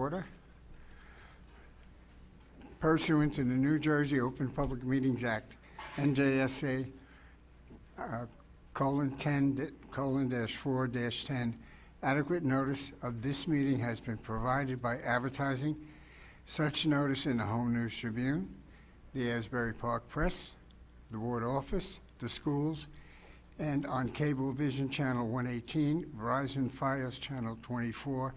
Order. Pursuant to the New Jersey Open Public Meetings Act, NJSA :10:4-10, adequate notice of this meeting has been provided by advertising such notice in the Home News Tribune, the Asbury Park Press, the Ward Office, the schools, and on Cablevision Channel 118, Verizon Fios Channel 24,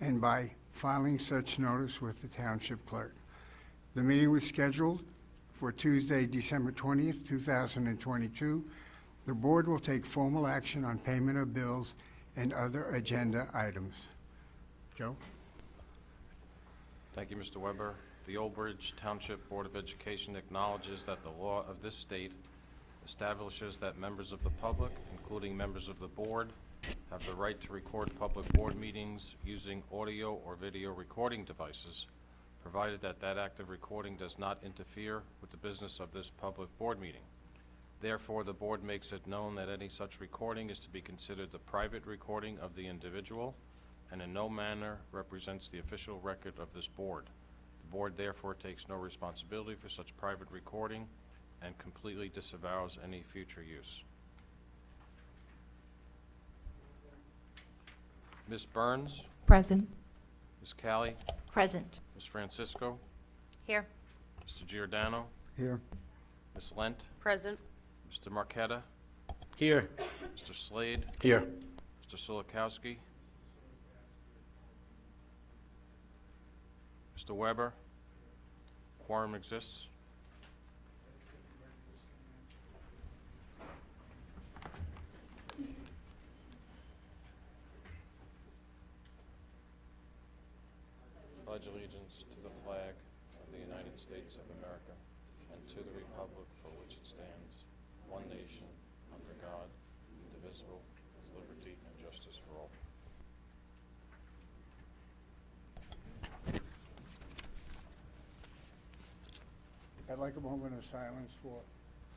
and by filing such notice with the Township Clerk. The meeting was scheduled for Tuesday, December 20th, 2022. The Board will take formal action on payment of bills and other agenda items. Joe? Thank you, Mr. Weber. The Old Bridge Township Board of Education acknowledges that the law of this state establishes that members of the public, including members of the board, have the right to record public board meetings using audio or video recording devices, provided that that act of recording does not interfere with the business of this public board meeting. Therefore, the board makes it known that any such recording is to be considered the private recording of the individual and in no manner represents the official record of this board. The board therefore takes no responsibility for such private recording and completely disavows any future use. Ms. Burns? Present. Ms. Callie? Present. Ms. Francisco? Here. Mr. Giordano? Here. Ms. Lent? Present. Mr. Marqueta? Here. Mr. Slade? Here. Mr. Silikowski? Mr. Weber? Quorum exists. Pledge allegiance to the flag of the United States of America and to the republic for which it stands, one nation, under God, indivisible, with liberty and justice for all. I'd like a moment of silence for,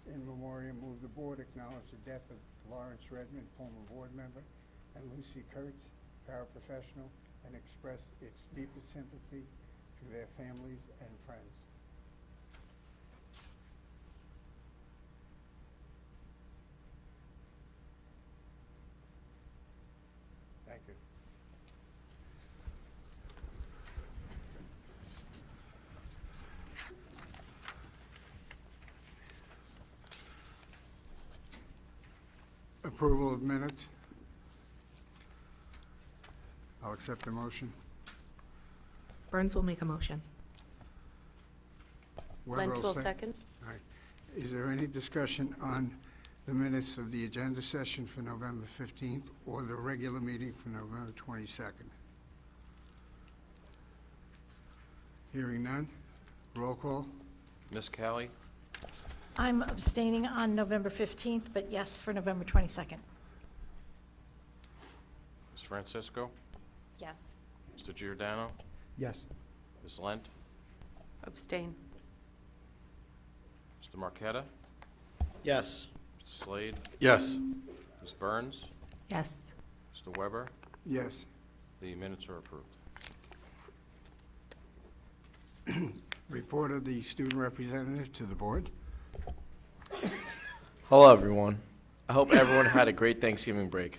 in memoriam, move the board acknowledge the death of Lawrence Redmond, former board member, and Lucy Kurtz, paraprofessional, and express its deepest sympathy to their families and friends. Thank you. Approval of minutes. I'll accept the motion. Burns will make a motion. Weber Lent will sec- second. All right. Is there any discussion on the minutes of the agenda session for November 15th or the regular meeting for November 22nd? Hearing none. Roll call. Ms. Callie? I'm abstaining on November 15th, but yes for November 22nd. Ms. Francisco? Yes. Mr. Giordano? Yes. Ms. Lent? Abstain. Mr. Marqueta? Yes. Mr. Slade? Yes. Ms. Burns? Yes. Mr. Weber? Yes. The minutes are approved. Report of the student representative to the board. Hello, everyone. I hope everyone had a great Thanksgiving break.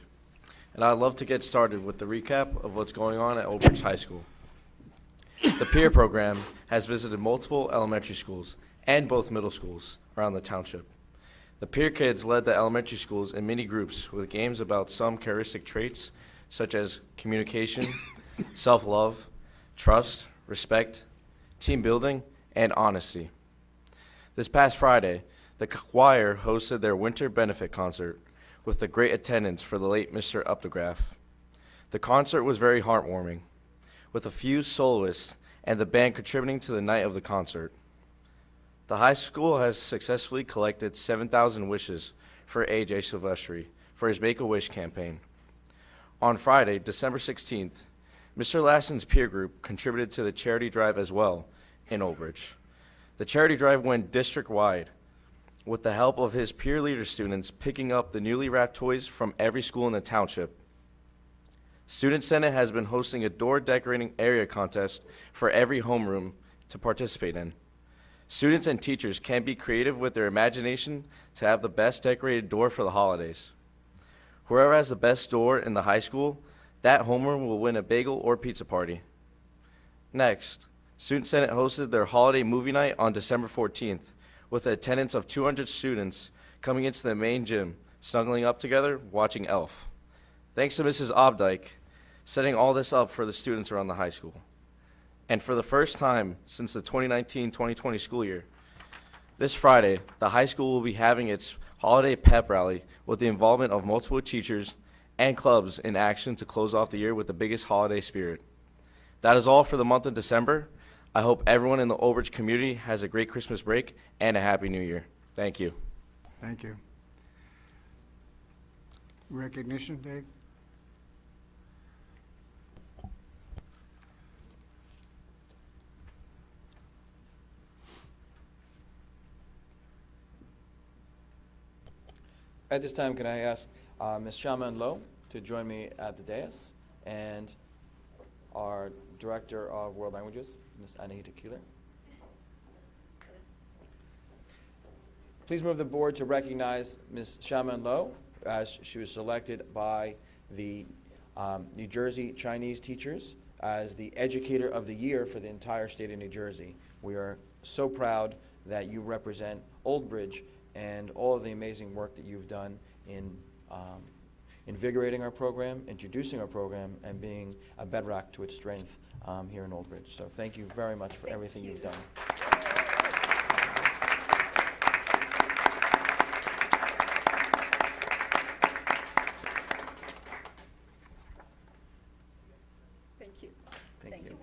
And I'd love to get started with the recap of what's going on at Old Bridge High School. The PEER program has visited multiple elementary schools and both middle schools around the township. The PEER kids led the elementary schools in mini groups with games about some characteristic traits such as communication, self-love, trust, respect, team building, and honesty. This past Friday, the choir hosted their winter benefit concert with the great attendance for the late Mr. Updegraff. The concert was very heartwarming, with a few soloists and the band contributing to the night of the concert. The high school has successfully collected 7,000 wishes for A.J. Silvestri for his Make-A-Wish campaign. On Friday, December 16th, Mr. Lassen's peer group contributed to the charity drive as well in Old Bridge. The charity drive went district-wide, with the help of his peer leader students picking up the newly wrapped toys from every school in the township. Student Senate has been hosting a door decorating area contest for every homeroom to participate in. Students and teachers can be creative with their imagination to have the best decorated door for the holidays. Whoever has the best door in the high school, that homeroom will win a bagel or pizza party. Next, Student Senate hosted their holiday movie night on December 14th with an attendance of 200 students coming into the main gym, snuggling up together, watching Elf. Thanks to Mrs. Obdike, setting all this up for the students around the high school. And for the first time since the 2019-2020 school year, this Friday, the high school will be having its holiday pep rally with the involvement of multiple teachers and clubs in action to close off the year with the biggest holiday spirit. That is all for the month of December. I hope everyone in the Old Bridge community has a great Christmas break and a Happy New Year. Thank you. Thank you. Recognition, Dave? At this time, can I ask Ms. Shaman Lowe to join me at the dais, and our Director of World Languages, Ms. Anahita Keeler. Please move the board to recognize Ms. Shaman Lowe as she was selected by the New Jersey Chinese teachers as the Educator of the Year for the entire state of New Jersey. We are so proud that you represent Old Bridge and all of the amazing work that you've done in invigorating our program, introducing our program, and being a bedrock to its strength here in Old Bridge. So thank you very much for everything you've done. Thank you. Thank you.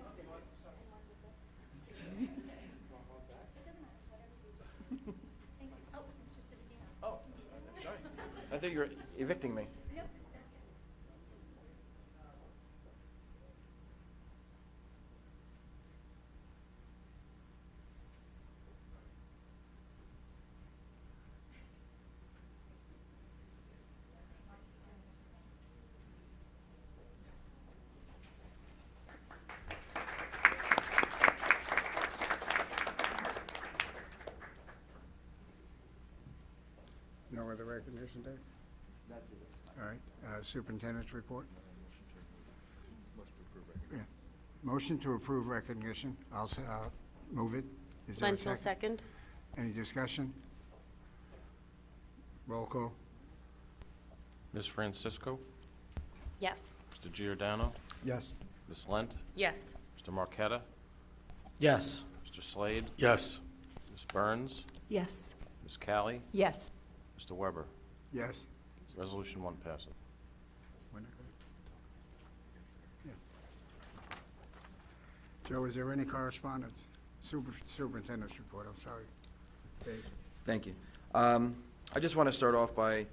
Oh, sorry. I thought you were evicting me. No other recognition, Dave? That's it. All right, superintendent's report? Yeah. Motion to approve recognition. I'll move it. Is there a Lentil, second. Any discussion? Roll call? Ms. Francisco? Yes. Mr. Giordano? Yes. Ms. Lent? Yes. Mr. Marqueta? Yes. Mr. Slade? Yes. Ms. Burns? Yes. Ms. Callie? Yes. Mr. Weber? Yes. Resolution 1 passes. Yeah. Joe, is there any correspondence? Superintendent's report, I'm sorry. Dave? Thank you. I just want to start off by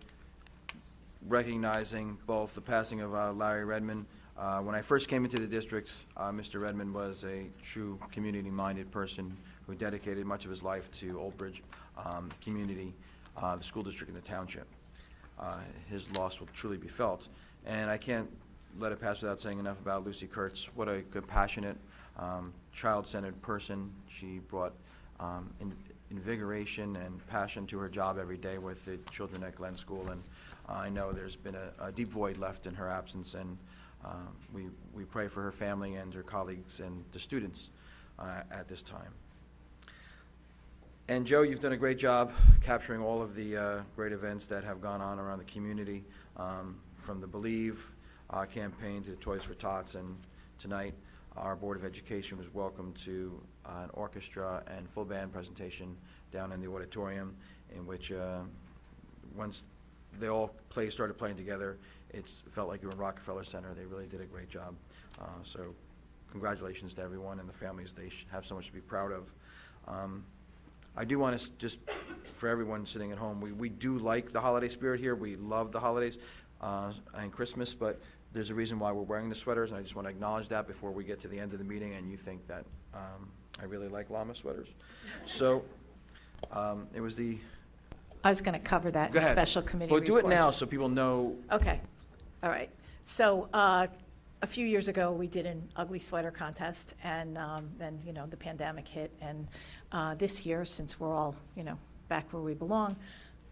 recognizing both the passing of Larry Redmond. When I first came into the district, Mr. Redmond was a true community-minded person who dedicated much of his life to Old Bridge community, the school district, and the township. His loss will truly be felt. And I can't let it pass without saying enough about Lucy Kurtz. What a compassionate, child-centered person. She brought invigoration and passion to her job every day with the children at Glen School. And I know there's been a deep void left in her absence, and we pray for her family and her colleagues and the students at this time. And Joe, you've done a great job capturing all of the great events that have gone on around the community, from the Believe campaign to Toys for Tots, and tonight our Board of Education was welcomed to an orchestra and full band presentation down in the auditorium, in which once they all started playing together, it felt like you were in Rockefeller Center. They really did a great job. So congratulations to everyone and the families. They have so much to be proud of. I do want to just, for everyone sitting at home, we do like the holiday spirit here. We love the holidays and Christmas, but there's a reason why we're wearing the sweaters, and I just want to acknowledge that before we get to the end of the meeting and you think that I really like llama sweaters. So it was the... I was going to cover that Go in ahead. special committee Well, do it now reports. so people know. Okay, all right. So a few years ago, we did an ugly sweater contest, and then, the pandemic hit. And this year, since we're all, back where we belong,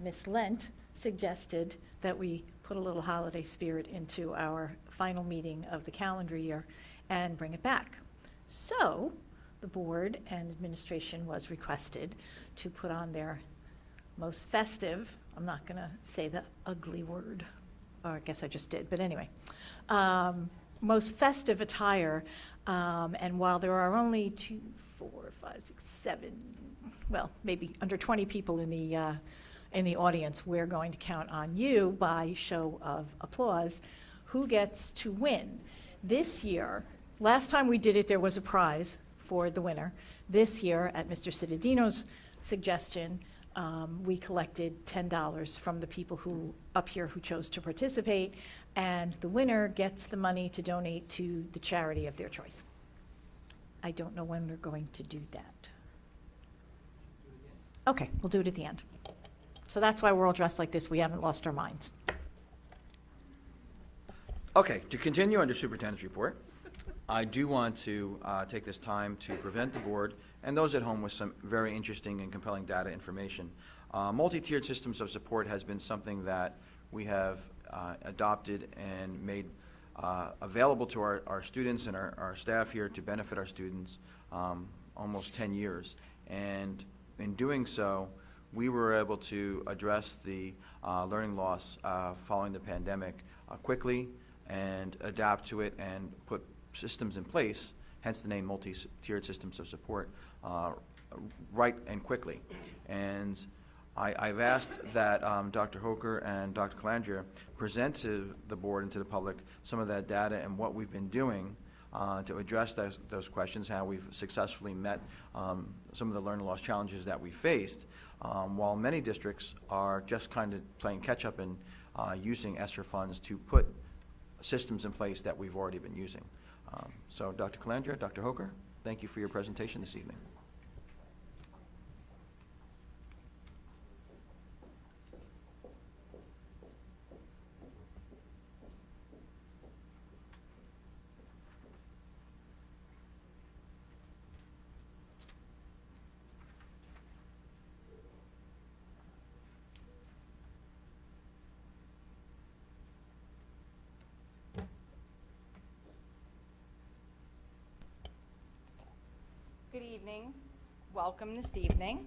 Miss Lent suggested that we put a little holiday spirit into our final meeting of the calendar year and bring it back. So the board and administration was requested to put on their most festive, I'm not going to say the ugly word, or I guess I just did, but anyway, most festive attire. And while there are only 2, 4, 5, 6, 7, well, maybe under 20 people in the audience, we're going to count on you by show of applause who gets to win. This year, last time we did it, there was a prize for the winner. This year, at Mr. Cittadino's suggestion, we collected $10 from the people who up here who chose to participate, and the winner gets the money to donate to the charity of their choice. I don't know when we're going to do that. Okay, we'll do it at the end. So that's why we're all dressed like this. We haven't lost our minds. Okay, to continue under Superintendent's report, I do want to take this time to present the board and those at home with some very interesting and compelling data information. Multi-tiered systems of support has been something that we have adopted and made available to our students and our staff here to benefit our students almost 10 years. And in doing so, we were able to address the learning loss following the pandemic quickly and adapt to it and put systems in place, hence the name multi-tiered systems of support, right and quickly. And I've asked that Dr. Hoker and Dr. Calandria present to the board and to the public some of that data and what we've been doing to address those questions, how we've successfully met some of the learning loss challenges that we faced, while many districts are just kind of playing catch up and using ESSER funds to put systems in place that we've already been using. So Dr. Calandria, Dr. Hoker, thank you for your presentation this evening. Good evening. Welcome this evening.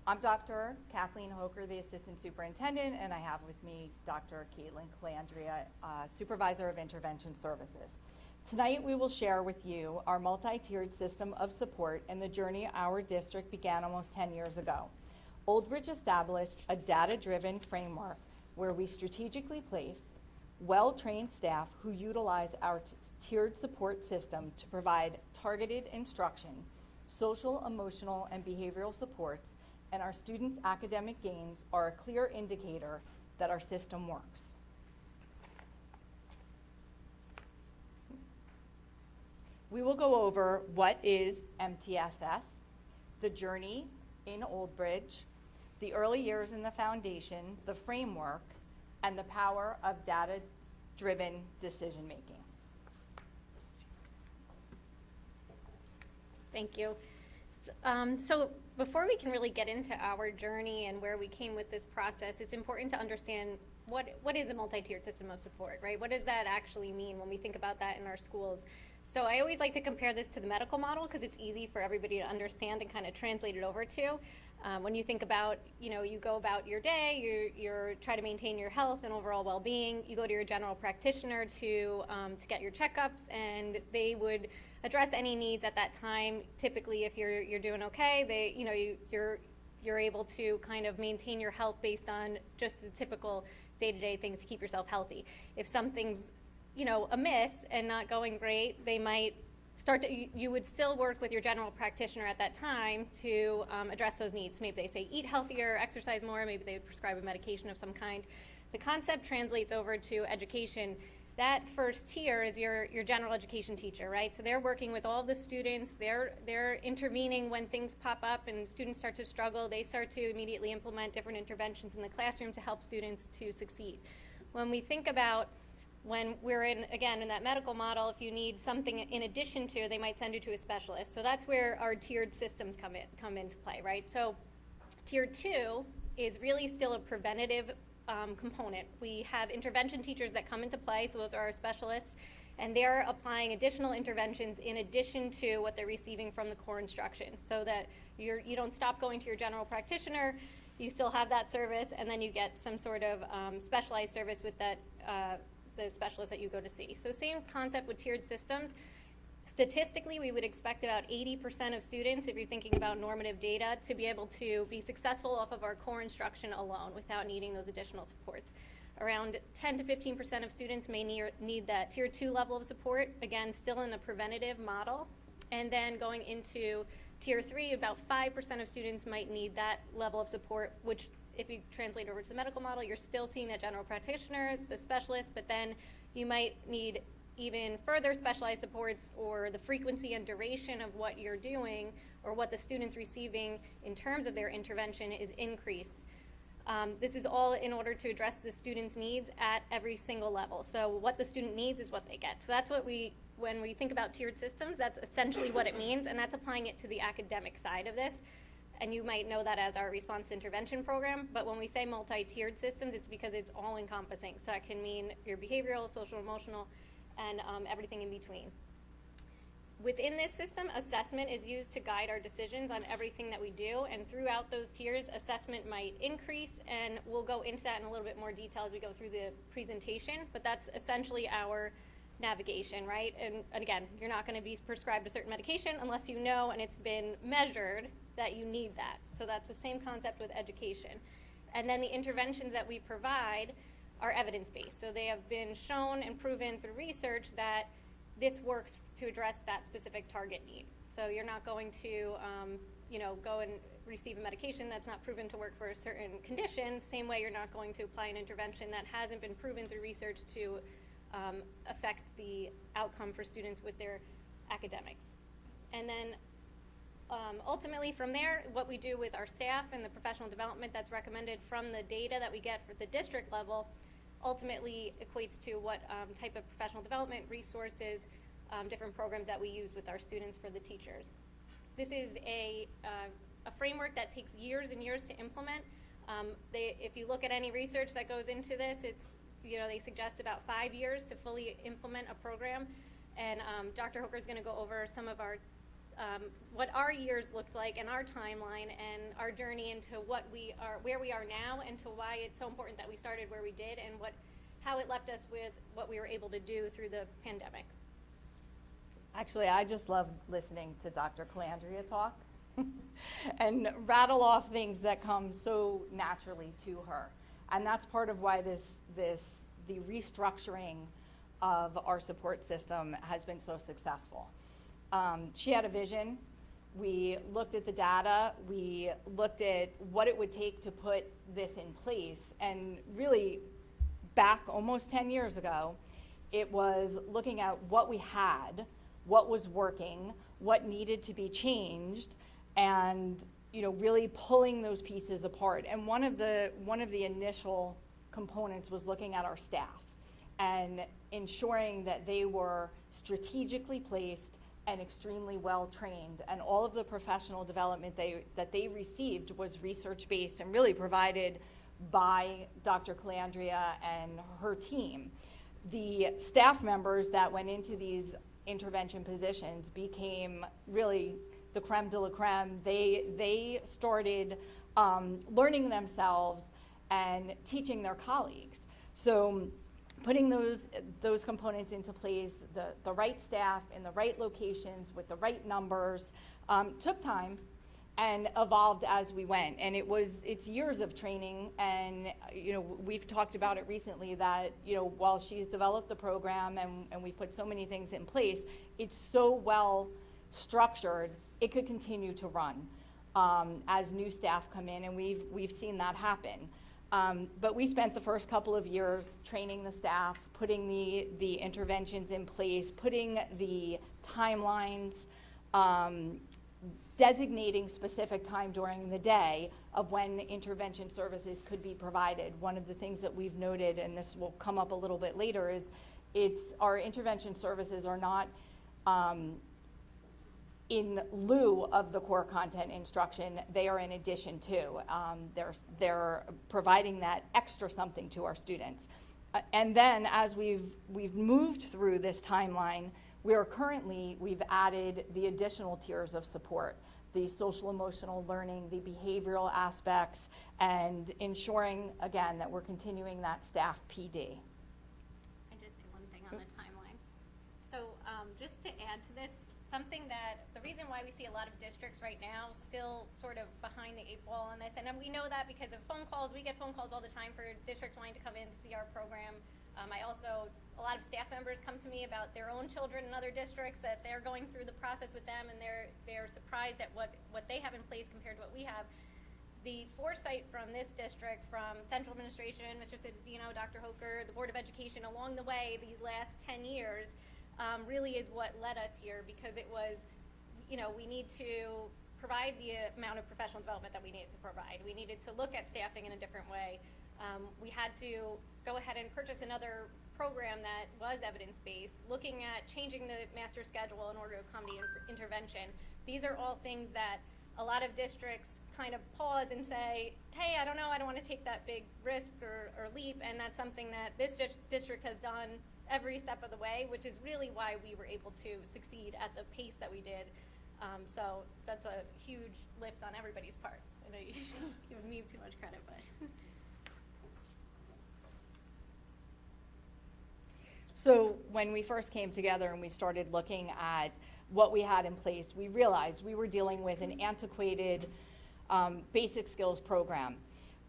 I'm Dr. Kathleen Hoker, the Assistant Superintendent, and I have with me Dr. Caitlin Calandria, Supervisor of Intervention Services. Tonight we will share with you our multi-tiered system of support and the journey our district began almost 10 years ago. Old Bridge established a data-driven framework where we strategically placed well-trained staff who utilize our tiered support system to provide targeted instruction, social, emotional, and behavioral supports, and our students' academic gains are a clear indicator that our system works. We will go over what is MTSS, the journey in Old Bridge, the early years in the foundation, the framework, and the power of data-driven decision-making. Thank you. So before we can really get into our journey and where we came with this process, it's important to understand what is a multi-tiered system of support, right? What does that actually mean when we think about that in our schools? So I always like to compare this to the medical model because it's easy for everybody to understand and kind of translate it over to. When you think about, you go about your day, you're try to maintain your health and overall well-being. You go to your general practitioner to get your checkups, and they would address any needs at that time. Typically, if you're doing okay, you're able to kind of maintain your health based on just the typical day-to-day things to keep yourself healthy. If something's amiss and not going great, they might you would still work with your general practitioner at that time to address those needs. Maybe they say eat healthier, exercise more, maybe they would prescribe a medication of some kind. The concept translates over to education. That first tier is your general education teacher, right? So they're working with all the students, they're intervening when things pop up and students start to struggle. They start to immediately implement different interventions in the classroom to help students to succeed. When we think about When we're in, again, in that medical model, if you need something in addition to, they might send you to a specialist. So that's where our tiered systems come into play, right? So tier 2 is really still a preventative component. We have intervention teachers that come into play, so those are our specialists, and they're applying additional interventions in addition to what they're receiving from the core instruction, so that you don't stop going to your general practitioner, you still have that service, and then you get some sort of specialized service with that the specialist that you go to see. So same concept with tiered systems. Statistically, we would expect about 80% of students, if you're thinking about normative data, to be able to be successful off of our core instruction alone without needing those additional supports. Around 10 to 15% of students may need that tier 2 level of support, again, still in a preventative model. And then going into tier 3, about 5% of students might need that level of support, which if you translate over to the medical model, you're still seeing that general practitioner, the specialist, but then you might need even further specialized supports, or the frequency and duration of what you're doing or what the student's receiving in terms of their intervention is increased. This is all in order to address the student's needs at every single level. So what the student needs is what they get. So that's what when we think about tiered systems, that's essentially what it means, and that's applying it to the academic side of this. And you might know that as our response intervention program, but when we say multi-tiered systems, it's because it's all encompassing. So that can mean your behavioral, social, emotional, and everything in between. Within this system, assessment is used to guide our decisions on everything that we do, and throughout those tiers, assessment might increase, and we'll go into that in a little bit more detail as we go through the presentation, but that's essentially our navigation, right? And again, you're not going to be prescribed a certain medication unless you know and it's been measured that you need that. So that's the same concept with education. And then the interventions that we provide are evidence-based. So they have been shown and proven through research that this works to address that specific target need. So you're not going to go and receive a medication that's not proven to work for a certain condition. Same way you're not going to apply an intervention that hasn't been proven through research to affect the outcome for students with their academics. And then ultimately from there, what we do with our staff and the professional development that's recommended from the data that we get for the district level ultimately equates to what type of professional development resources, different programs that we use with our students for the teachers. This is a framework that takes years and years to implement. If you look at any research that goes into this, it's they suggest about 5 years to fully implement a program, and Dr. Hooker is going to go over some of our what our years looked like and our timeline and our journey into where we are now, and to why it's so important that we started where we did, and how it left us with what we were able to do through the pandemic. Actually, I just love listening to Dr. Calandria talk and rattle off things that come so naturally to her. And that's part of why the restructuring of our support system has been so successful. She had a vision. We looked at the data. We looked at what it would take to put this in place. And really, back almost 10 years ago, it was looking at what we had, what was working, what needed to be changed, and really pulling those pieces apart. And one of the initial components was looking at our staff and ensuring that they were strategically placed and extremely well trained, and all of the professional development that they received was research-based and really provided by Dr. Calandria and her team. The staff members that went into these intervention positions became really the creme de la creme. They started learning themselves and teaching their colleagues. So putting those components into place, the right staff in the right locations with the right numbers, took time and evolved as we went. And it's years of training, and we've talked about it recently that while she's developed the program and we've put so many things in place, it's so well structured, it could continue to run as new staff come in, and we've seen that happen. But we spent the first couple of years training the staff, putting the interventions in place, putting the timelines, designating specific time during the day of when intervention services could be provided. One of the things that we've noted, and this will come up a little bit later, our intervention services are not in lieu of the core content instruction. They are in addition to. They're providing that extra something to our students. And then as we've moved through this timeline, we've added the additional tiers of support, the social emotional learning, the behavioral aspects, and ensuring, again, that we're continuing that staff PD. I just say one thing on the timeline. So just to add to this, the reason why we see a lot of districts right now still sort of behind the 8 ball on this, and we know that because of phone calls. We get phone calls all the time for districts wanting to come in to see our program. A lot of staff members come to me about their own children in other districts, that they're going through the process with them, and they're surprised at what they have in place compared to what we have. The foresight from this district, from central administration, Mr. Cittadino, Dr. Hoker, the Board of Education, along the way, these last 10 years, really is what led us here, because it was, we need to provide the amount of professional development that we needed to provide. We needed to look at staffing in a different way. We had to go ahead and purchase another program that was evidence-based, looking at changing the master schedule in order to accommodate intervention. These are all things that a lot of districts kind of pause and say, hey, I don't know, I don't want to take that big risk or leap, and that's something that this district has done every step of the way, which is really why we were able to succeed at the pace that we did. So that's a huge lift on everybody's part. I know you give me too much credit, but. So when we first came together and we started looking at what we had in place, we realized we were dealing with an antiquated basic skills program.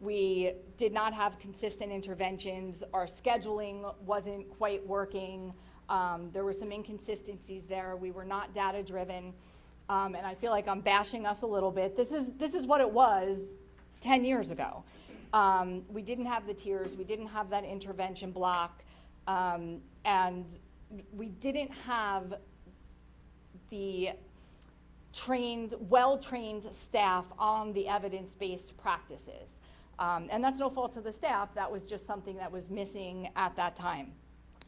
We did not have consistent interventions. Our scheduling wasn't quite working. There were some inconsistencies there. We were not data driven. And I feel like I'm bashing us a little bit. This is what it was 10 years ago. We didn't have the tiers. We didn't have that intervention block. And we didn't have the well-trained staff on the evidence-based practices. And that's no fault of the staff. That was just something that was missing at that time.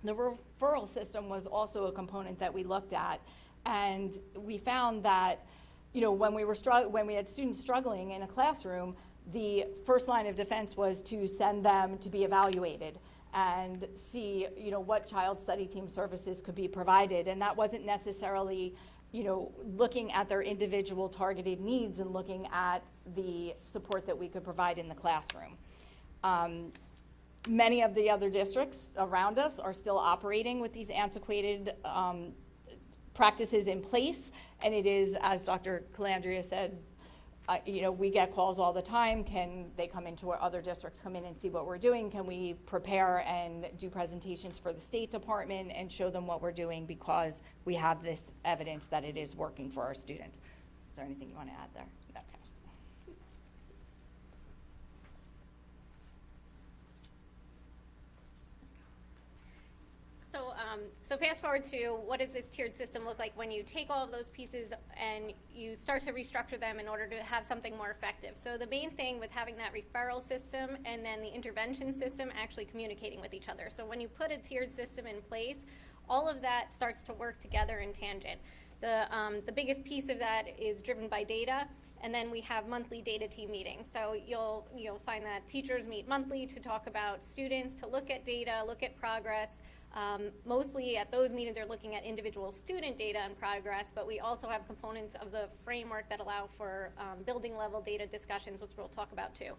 The referral system was also a component that we looked at, and we found that, when we had students struggling in a classroom, the first line of defense was to send them to be evaluated and see, what child study team services could be provided. And that wasn't necessarily, looking at their individual targeted needs and looking at the support that we could provide in the classroom. Many of the other districts around us are still operating with these antiquated practices in place, and it is, as Dr. Calandria said, we get calls all the time. Can they come into our other districts, come in and see what we're doing? Can we prepare and do presentations for the State Department and show them what we're doing, because we have this evidence that it is working for our students? Is there anything you want to add there? Okay. So fast forward to, what does this tiered system look like when you take all of those pieces and you start to restructure them in order to have something more effective? So the main thing with having that referral system and then the intervention system actually communicating with each other. So when you put a tiered system in place, all of that starts to work together in tangent. The biggest piece of that is driven by data, and then we have monthly data team meetings. So you'll find that teachers meet monthly to talk about students, to look at data, look at progress. Mostly at those meetings they're looking at individual student data and progress, but we also have components of the framework that allow for building level data discussions, which we'll talk about too.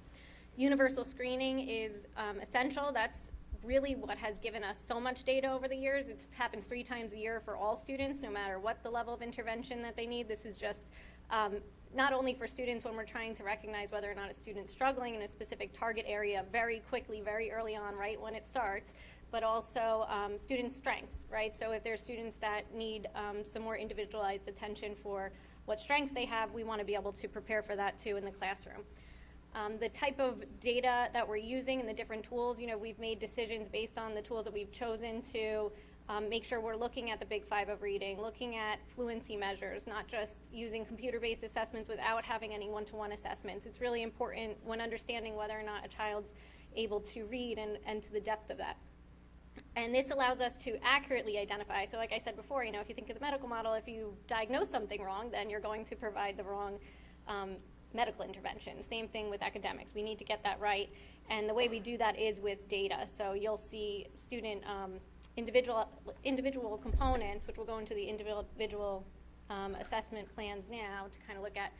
Universal screening is essential. That's really what has given us so much data over the years. It happens 3 times a year for all students, no matter what the level of intervention that they need. This is just not only for students when we're trying to recognize whether or not a student's struggling in a specific target area very quickly, very early on, right when it starts, but also student strengths, right? So if there's students that need some more individualized attention for what strengths they have, we want to be able to prepare for that too in the classroom. The type of data that we're using and the different tools, we've made decisions based on the tools that we've chosen to make sure we're looking at the Big 5 of reading, looking at fluency measures, not just using computer-based assessments without having any one-to-one assessments. It's really important when understanding whether or not a child's able to read and to the depth of that. And this allows us to accurately identify. So like I said before, if you think of the medical model, if you diagnose something wrong, then you're going to provide the wrong medical intervention. Same thing with academics. We need to get that right. And the way we do that is with data. So you'll see student individual components, which will go into the individual assessment plans now to kind of look at.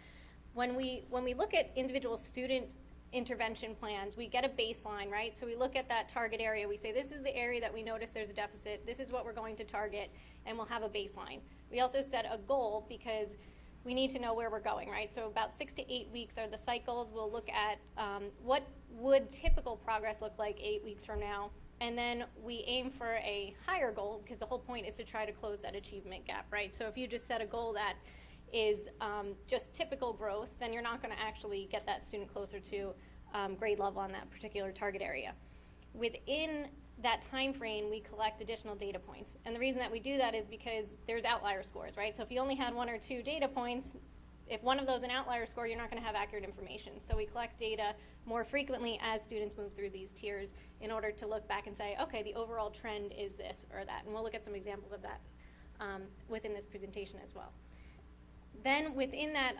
When we look at individual student intervention plans, we get a baseline, right? So we look at that target area. We say, this is the area that we notice there's a deficit. This is what we're going to target, and we'll have a baseline. We also set a goal because we need to know where we're going, right? So about 6 to 8 weeks are the cycles. We'll look at what would typical progress look like 8 weeks from now. And then we aim for a higher goal because the whole point is to try to close that achievement gap, right? So if you just set a goal that is just typical growth, then you're not going to actually get that student closer to grade level on that particular target area. Within that time frame, we collect additional data points. And the reason that we do that is because there's outlier scores, right? So if you only had 1 or 2 data points, if one of those an outlier score, you're not going to have accurate information. So we collect data more frequently as students move through these tiers in order to look back and say, okay, the overall trend is this or that. And we'll look at some examples of that within this presentation as well. Then within that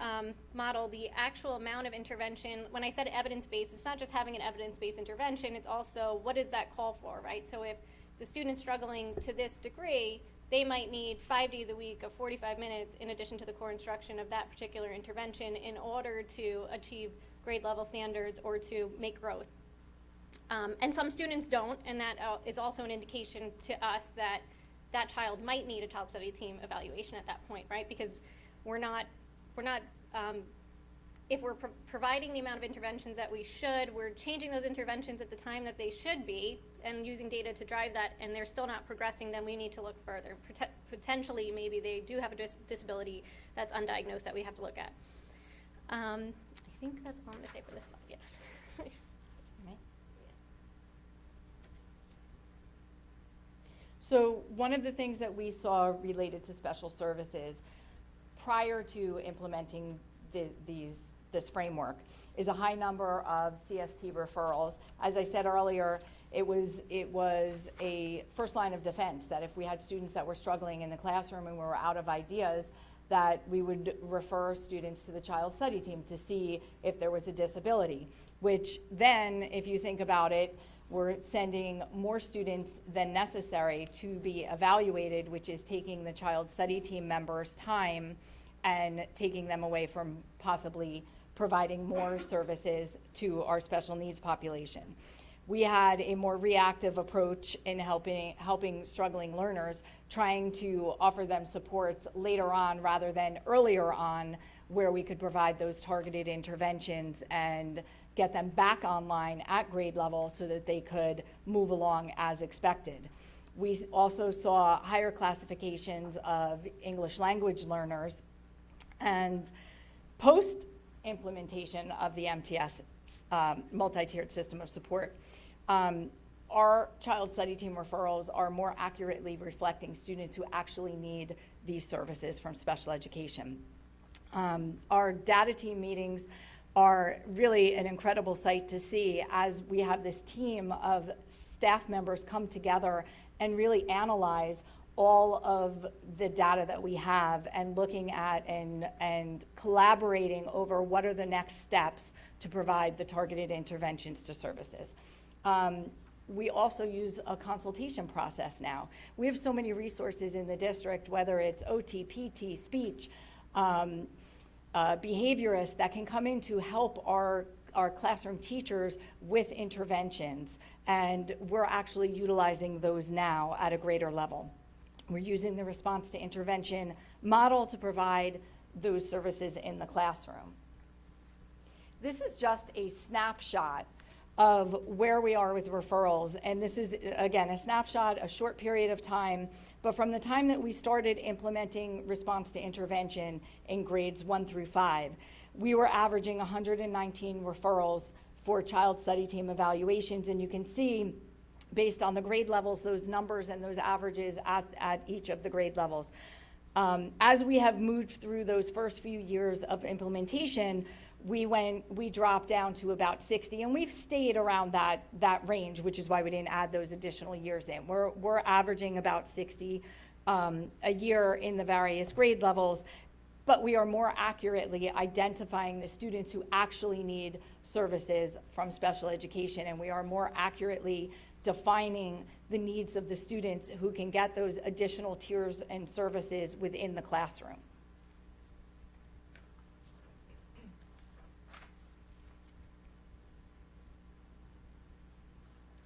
model, the actual amount of intervention, when I said evidence-based, it's not just having an evidence-based intervention, it's also what does that call for, right? So if the student's struggling to this degree, they might need 5 days a week of 45 minutes in addition to the core instruction of that particular intervention in order to achieve grade level standards or to make growth. And some students don't, and that is also an indication to us that that child might need a child study team evaluation at that point, right? Because if we're providing the amount of interventions that we should, we're changing those interventions at the time that they should be and using data to drive that, and they're still not progressing, then we need to look further. Potentially, maybe they do have a disability that's undiagnosed that we have to look at. I think that's all I'm going to say for this slide, yeah. So one of the things that we saw related to special services prior to implementing this framework is a high number of CST referrals. As I said earlier, it was a first line of defense that if we had students that were struggling in the classroom and we were out of ideas, that we would refer students to the child study team to see if there was a disability, which then, if you think about it, we're sending more students than necessary to be evaluated, which is taking the child study team members' time and taking them away from possibly providing more services to our special needs population. We had a more reactive approach in helping struggling learners, trying to offer them supports later on rather than earlier on, where we could provide those targeted interventions and get them back online at grade level so that they could move along as expected. We also saw higher classifications of English language learners, and post-implementation of the MTS multi-tiered system of support, our child study team referrals are more accurately reflecting students who actually need these services from special education. Our data team meetings are really an incredible sight to see as we have this team of staff members come together and really analyze all of the data that we have and looking at and collaborating over what are the next steps to provide the targeted interventions to services. We also use a consultation process now. We have so many resources in the district, whether it's OT, PT, speech, behaviorists that can come in to help our classroom teachers with interventions, and we're actually utilizing those now at a greater level. We're using the response to intervention model to provide those services in the classroom. This is just a snapshot of where we are with referrals, and this is, again, a snapshot, a short period of time, but from the time that we started implementing response to intervention in grades 1 through 5, we were averaging 119 referrals for child study team evaluations, and you can see, based on the grade levels, those numbers and those averages at each of the grade levels. As we have moved through those first few years of implementation, we dropped down to about 60, and we've stayed around that range, which is why we didn't add those additional years in. We're averaging about 60 a year in the various grade levels, but we are more accurately identifying the students who actually need services from special education, and we are more accurately defining the needs of the students who can get those additional tiers and services within the classroom.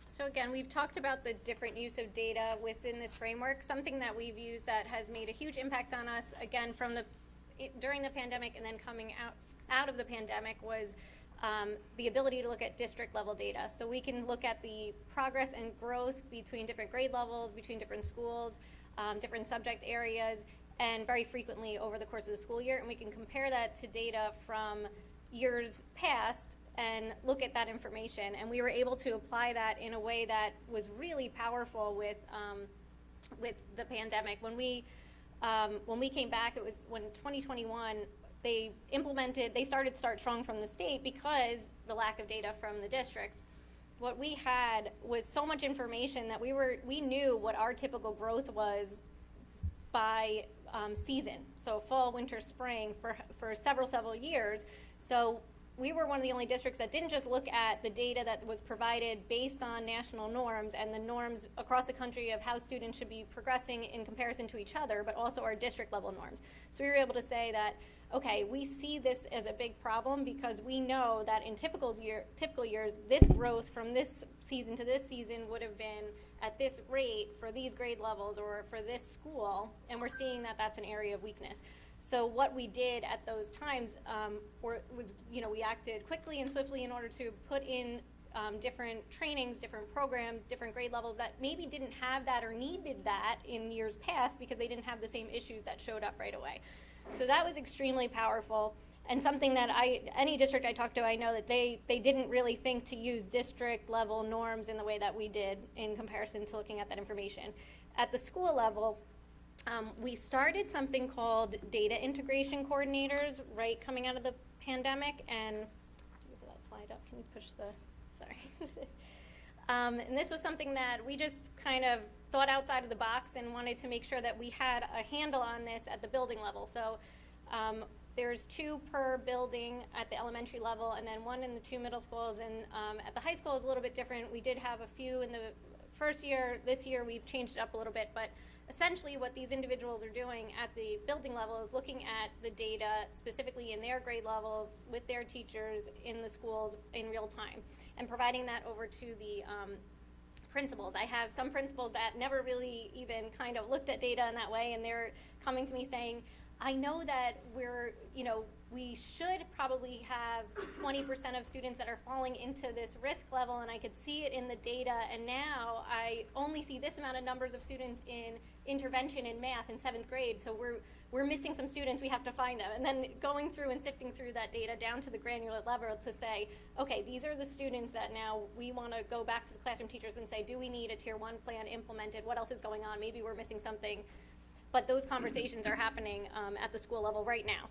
So again, we've talked about the different use of data within this framework. Something that we've used that has made a huge impact on us, again, during the pandemic and then coming out of the pandemic, was the ability to look at district level data. So we can look at the progress and growth between different grade levels, between different schools, different subject areas, and very frequently over the course of the school year. And we can compare that to data from years past and look at that information. And we were able to apply that in a way that was really powerful with the pandemic. When we came back, it was when 2021, they started Start Strong from the state because the lack of data from the districts. What we had was so much information that we knew what our typical growth was by season. So fall, winter, spring for several years. So we were one of the only districts that didn't just look at the data that was provided based on national norms and the norms across the country of how students should be progressing in comparison to each other, but also our district level norms. So we were able to say that, okay, we see this as a big problem because we know that in typical years, this growth from this season to this season would have been at this rate for these grade levels or for this school, and we're seeing that that's an area of weakness. So what we did at those times was, we acted quickly and swiftly in order to put in different trainings, different programs, different grade levels that maybe didn't have that or needed that in years past because they didn't have the same issues that showed up right away. So that was extremely powerful, and something that any district I talked to, I know that they didn't really think to use district level norms in the way that we did in comparison to looking at that information. At the school level, we started something called data integration coordinators right coming out of the pandemic, and move that slide up. Can you push the, sorry. And this was something that we just kind of thought outside of the box and wanted to make sure that we had a handle on this at the building level. So there's 2 per building at the elementary level and then 1 in the 2 middle schools, and at the high school is a little bit different. We did have a few in the first year. This year we've changed it up a little bit, but essentially what these individuals are doing at the building level is looking at the data specifically in their grade levels with their teachers in the schools in real time and providing that over to the principals. I have some principals that never really even kind of looked at data in that way, and they're coming to me saying, I know that we should probably have 20% of students that are falling into this risk level, and I could see it in the data, and now I only see this amount of numbers of students in intervention in math in 7th grade, so we're missing some students, we have to find them. And then going through and sifting through that data down to the granular level to say, okay, these are the students that now we want to go back to the classroom teachers and say, do we need a Tier 1 plan implemented? What else is going on? Maybe we're missing something. But those conversations are happening at the school level right now.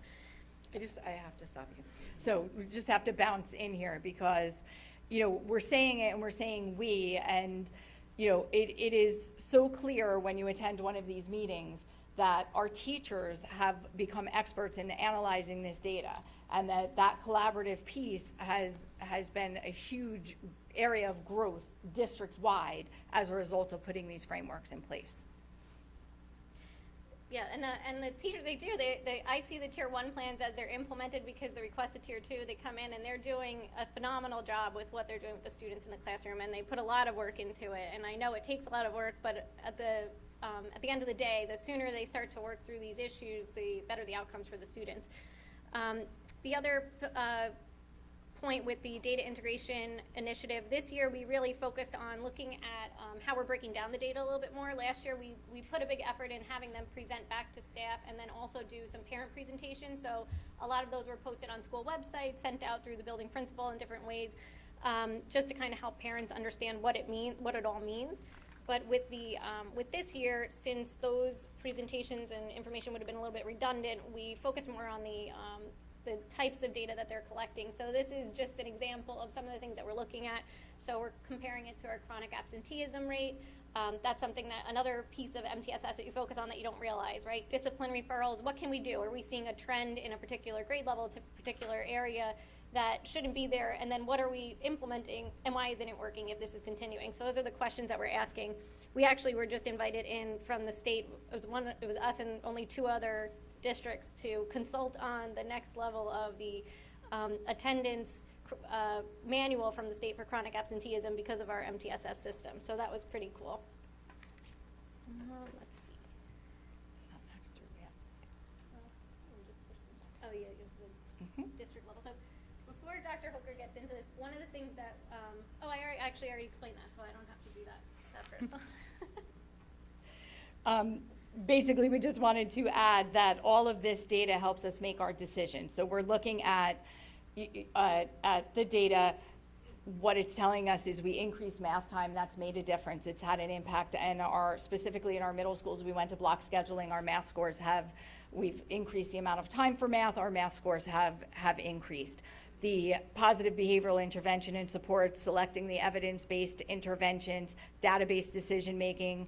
I have to stop you. So we just have to bounce in here because, we're saying it and we're saying we, and, it is so clear when you attend one of these meetings that our teachers have become experts in analyzing this data, and that collaborative piece has been a huge area of growth district-wide as a result of putting these frameworks in place. Yeah, and the teachers, I see the Tier 1 plans as they're implemented because the requested Tier 2, they come in and they're doing a phenomenal job with what they're doing with the students in the classroom, and they put a lot of work into it. And I know it takes a lot of work, but at the end of the day, the sooner they start to work through these issues, the better the outcomes for the students. The other point with the data integration initiative, this year we really focused on looking at how we're breaking down the data a little bit more. Last year we put a big effort in having them present back to staff and then also do some parent presentations. So a lot of those were posted on school websites, sent out through the building principal in different ways, just to kind of help parents understand what it all means. But with this year, since those presentations and information would have been a little bit redundant, we focused more on the the types of data that they're collecting. So this is just an example of some of the things that we're looking at. So we're comparing it to our chronic absenteeism rate. That's something that, another piece of MTSS that you focus on that you don't realize, right? Discipline referrals, what can we do? Are we seeing a trend in a particular grade level to a particular area that shouldn't be there? And then what are we implementing, and why isn't it working if this is continuing? So those are the questions that we're asking. We actually were just invited in from the state. It was us and only 2 other districts to consult on the next level of the attendance manual from the state for chronic absenteeism because of our MTSS system. So that was pretty cool. Let's see. Oh yeah, it's the district level. So before Dr. Hooker gets into this, one of the things that, I actually already explained that, so I don't have to do that first. Basically, we just wanted to add that all of this data helps us make our decisions. So we're looking at the data. What it's telling us is we increase math time. That's made a difference. It's had an impact. And specifically in our middle schools, we went to block scheduling. Our math scores we've increased the amount of time for math. Our math scores have increased. The positive behavioral intervention and support, selecting the evidence-based interventions, database decision-making.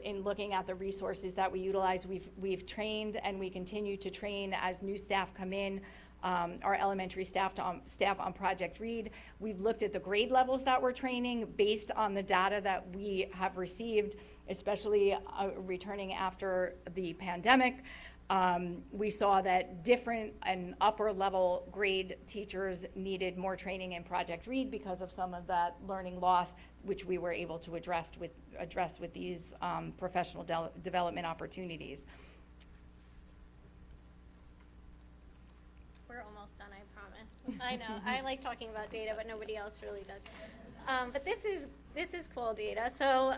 In looking at the resources that we utilize, we've trained and we continue to train as new staff come in, our elementary staff on Project Read. We've looked at the grade levels that we're training based on the data that we have received, especially returning after the pandemic. We saw that different and upper level grade teachers needed more training in Project Read because of some of that learning loss, which we were able to address with these professional development opportunities. We're almost done, I promise. I know, I like talking about data, but nobody else really does. But this is cool data. So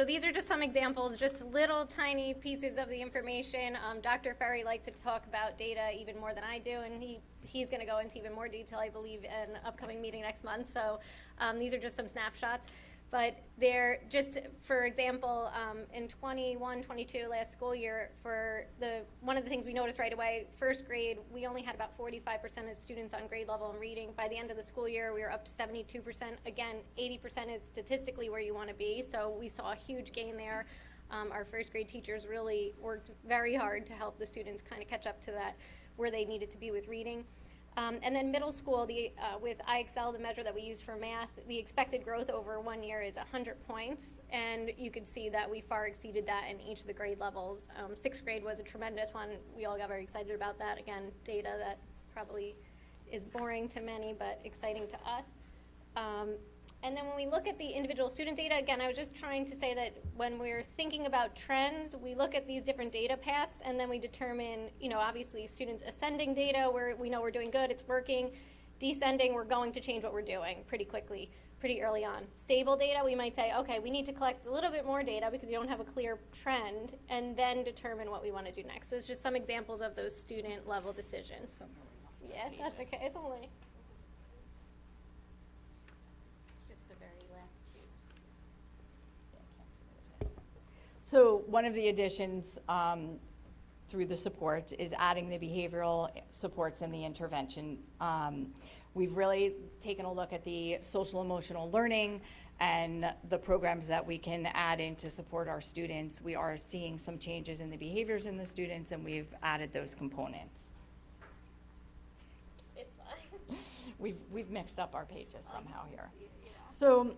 these are just some examples, just little tiny pieces of the information. Dr. Ferry likes to talk about data even more than I do, and he's going to go into even more detail, I believe, in an upcoming meeting next month. So these are just some snapshots. But they're just, for example, in 21-22 last school year, one of the things we noticed right away, first grade, we only had about 45% of students on grade level in reading. By the end of the school year, we were up to 72%. Again, 80% is statistically where you want to be, so we saw a huge gain there. Our first grade teachers really worked very hard to help the students kind of catch up to that, where they needed to be with reading. And then middle school, with IXL, the measure that we use for math, the expected growth over 1 year is 100 points, and you could see that we far exceeded that in each of the grade levels. 6th grade was a tremendous one. We all got very excited about that. Again, data that probably is boring to many, but exciting to us. And then when we look at the individual student data, again, I was just trying to say that when we're thinking about trends, we look at these different data paths, and then we determine, obviously students ascending data, where we know we're doing good, it's working. Descending, we're going to change what we're doing pretty quickly, pretty early on. Stable data, we might say, okay, we need to collect a little bit more data because we don't have a clear trend, and then determine what we want to do next. So it's just some examples of those student level decisions. Yeah, that's okay, it's only. So one of the additions through the supports is adding the behavioral supports and the intervention. We've really taken a look at the social emotional learning and the programs that we can add in to support our students. We are seeing some changes in the behaviors in the students, and we've added those components. It's fine. We've mixed up our pages somehow here. So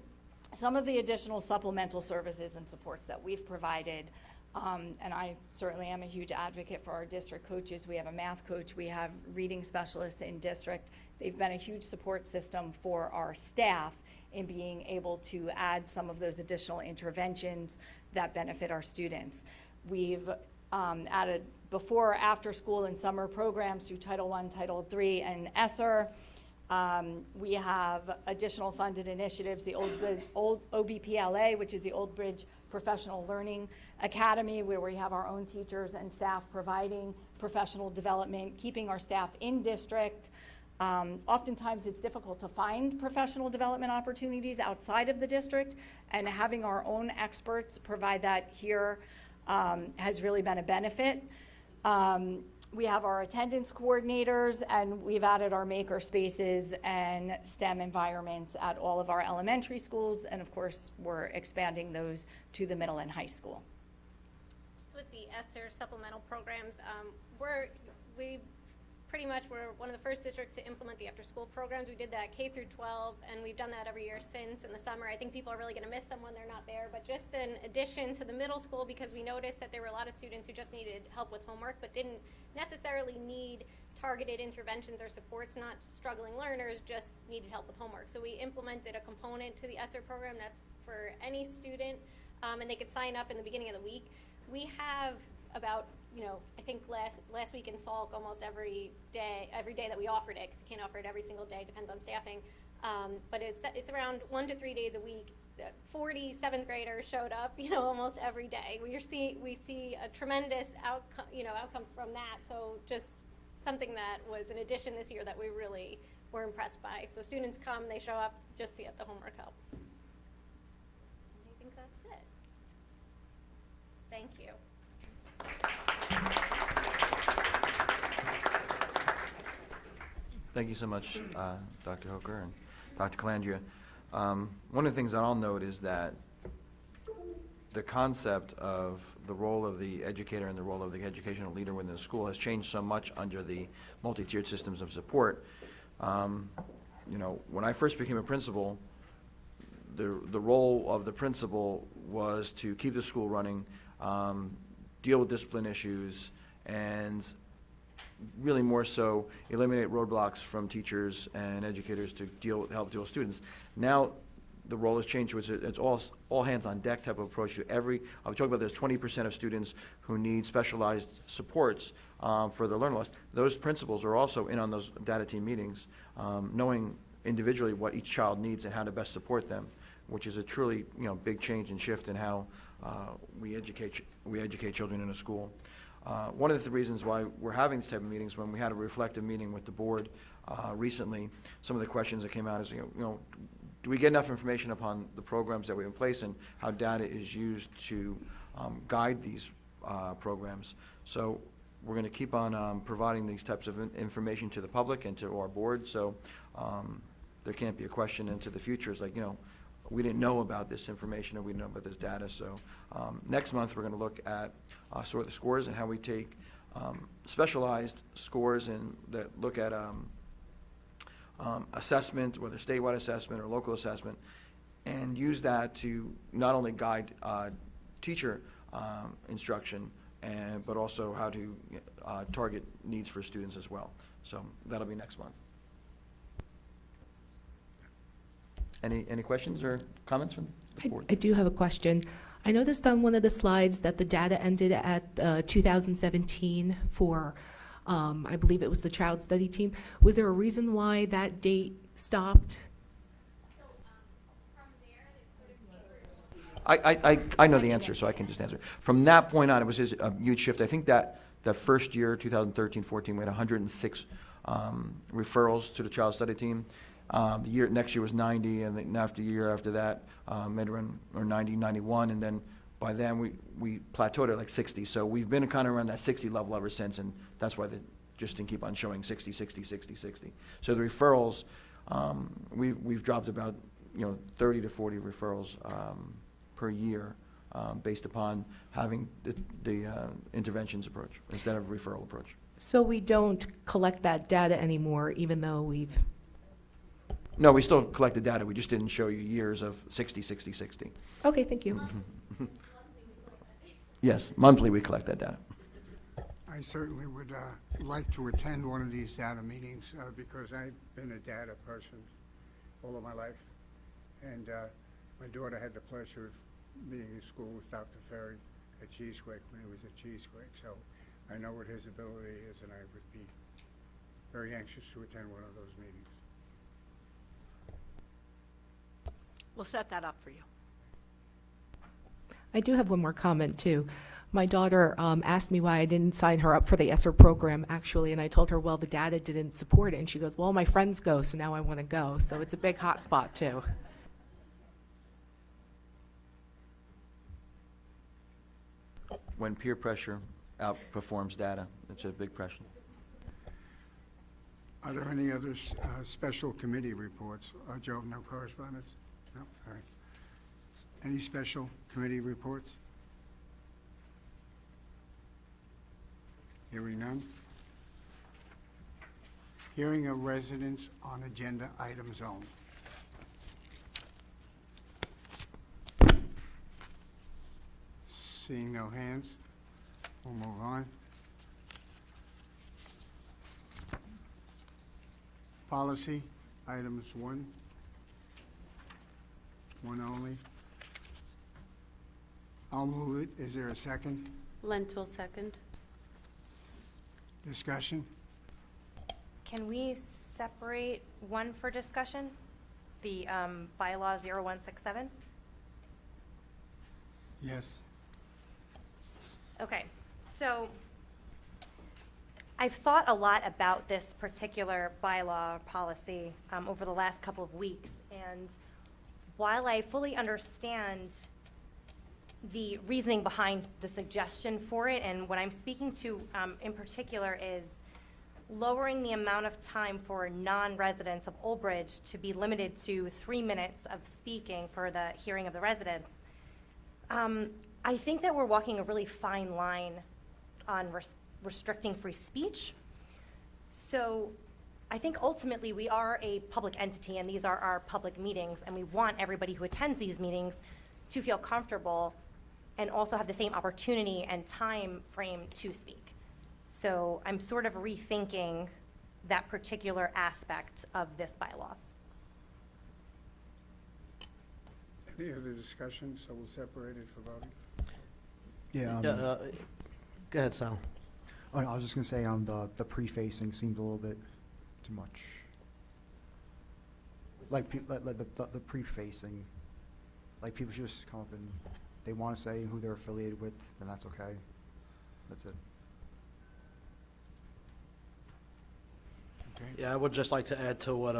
some of the additional supplemental services and supports that we've provided, and I certainly am a huge advocate for our district coaches. We have a math coach, we have reading specialists in district. They've been a huge support system for our staff in being able to add some of those additional interventions that benefit our students. We've added before, after school and summer programs through Title I, Title III, and ESSER. We have additional funded initiatives, the old OBPLA, which is the Old Bridge Professional Learning Academy, where we have our own teachers and staff providing professional development, keeping our staff in district. Oftentimes it's difficult to find professional development opportunities outside of the district, and having our own experts provide that here has really been a benefit. We have our attendance coordinators, and we've added our maker spaces and STEM environments at all of our elementary schools, and of course, we're expanding those to the middle and high school. Just with the ESSER supplemental programs, we pretty much were one of the first districts to implement the after-school programs. We did that K through 12, and we've done that every year since. In the summer, I think people are really going to miss them when they're not there. But just in addition to the middle school, because we noticed that there were a lot of students who just needed help with homework, but didn't necessarily need targeted interventions or supports, not struggling learners, just needed help with homework. So we implemented a component to the ESSER program that's for any student, and they could sign up in the beginning of the week. We have about, I think last week in Salk, almost every day that we offered it, because you can't offer it every single day, depends on staffing. But it's around 1 to 3 days a week. 40 7th graders showed up, almost every day. We see a tremendous outcome from that. So just something that was an addition this year that we really were impressed by. So students come, they show up just to get the homework help. I think that's it. Thank you. Thank you so much, Dr. Hoker and Dr. Calandria. One of the things that I'll note is that the concept of the role of the educator and the role of the educational leader within the school has changed so much under the multi-tiered systems of support. When I first became a principal, the role of the principal was to keep the school running, deal with discipline issues, and really more so eliminate roadblocks from teachers and educators to help deal with students. Now the role has changed to it's all hands on deck type of approach to every. I was talking about there's 20% of students who need specialized supports for their learning loss. Those principals are also in on those data team meetings, knowing individually what each child needs and how to best support them, which is a truly big change and shift in how we educate children in a school. One of the reasons why we're having these type of meetings, when we had a reflective meeting with the board recently, some of the questions that came out is, do we get enough information upon the programs that we have in place and how data is used to guide these programs? So we're going to keep on providing these types of information to the public and to our board, so there can't be a question into the future. It's like, we didn't know about this information or we didn't know about this data. So next month we're going to look at sort the scores and how we take specialized scores and that look at assessment, whether statewide assessment or local assessment, and use that to not only guide teacher instruction, but also how to target needs for students as well. So that'll be next month. Any questions or comments from the board? I do have a question. I noticed on one of the slides that the data ended at 2017 for, I believe it was the child study team. Was there a reason why that date stopped? I know the answer, so I can just answer. From that point on, it was a huge shift. I think that the first year, 2013-14, we had 106 referrals to the child study team. Next year was 90, and then after the year after that, mid-run or 90, 91, and then by then we plateaued at like 60. So we've been kind of around that 60 level ever since, and that's why just didn't keep on showing 60, 60, 60, 60. So the referrals, we've dropped about 30 to 40 referrals per year based upon having the interventions approach instead of referral approach. So we don't collect that data anymore, even though we've... No, we still collect the data. We just didn't show you years of 60, 60, 60. Okay, thank you. Yes, monthly we collect that data. I certainly would like to attend one of these data meetings because I've been a data person all of my life. And my daughter had the pleasure of being in school with Dr. Ferry at Cheesequick when he was at Cheesequick. So I know what his ability is, and I would be very anxious to attend one of those meetings. We'll set that up for you. I do have one more comment, too. My daughter asked me why I didn't sign her up for the ESSER program, actually, and I told her, well, the data didn't support it. And she goes, well, my friends go, so now I want to go. So it's a big hot spot, too. When peer pressure outperforms data. It's a big pressure. Are there any other special committee reports? Joe, no correspondence? No? All right. Any special committee reports? Hearing none. Hearing of residents on agenda items only. Seeing no hands, we'll move on. Policy, items one only. I'll move it. Is there a second? Lent will second. Discussion? Can we separate one for discussion? The bylaw 0167? Yes. Okay, so I've thought a lot about this particular bylaw policy over the last couple of weeks, and while I fully understand the reasoning behind the suggestion for it, and what I'm speaking to in particular is lowering the amount of time for non-residents of Old Bridge to be limited to 3 minutes of speaking for the hearing of the residents. I think that we're walking a really fine line on restricting free speech. So I think ultimately we are a public entity, and these are our public meetings, and we want everybody who attends these meetings to feel comfortable and also have the same opportunity and time frame to speak. So I'm sort of rethinking that particular aspect of this bylaw. Any other discussion? So we'll separate it for voting. Yeah. Go ahead, Sal. Oh, no, I was just gonna say, the pre-facing seemed a little bit too much. Like, the pre-facing, like, people should just come up and, they wanna say who they're affiliated with, then that's okay. That's it. Okay. Yeah, I would just like to add to what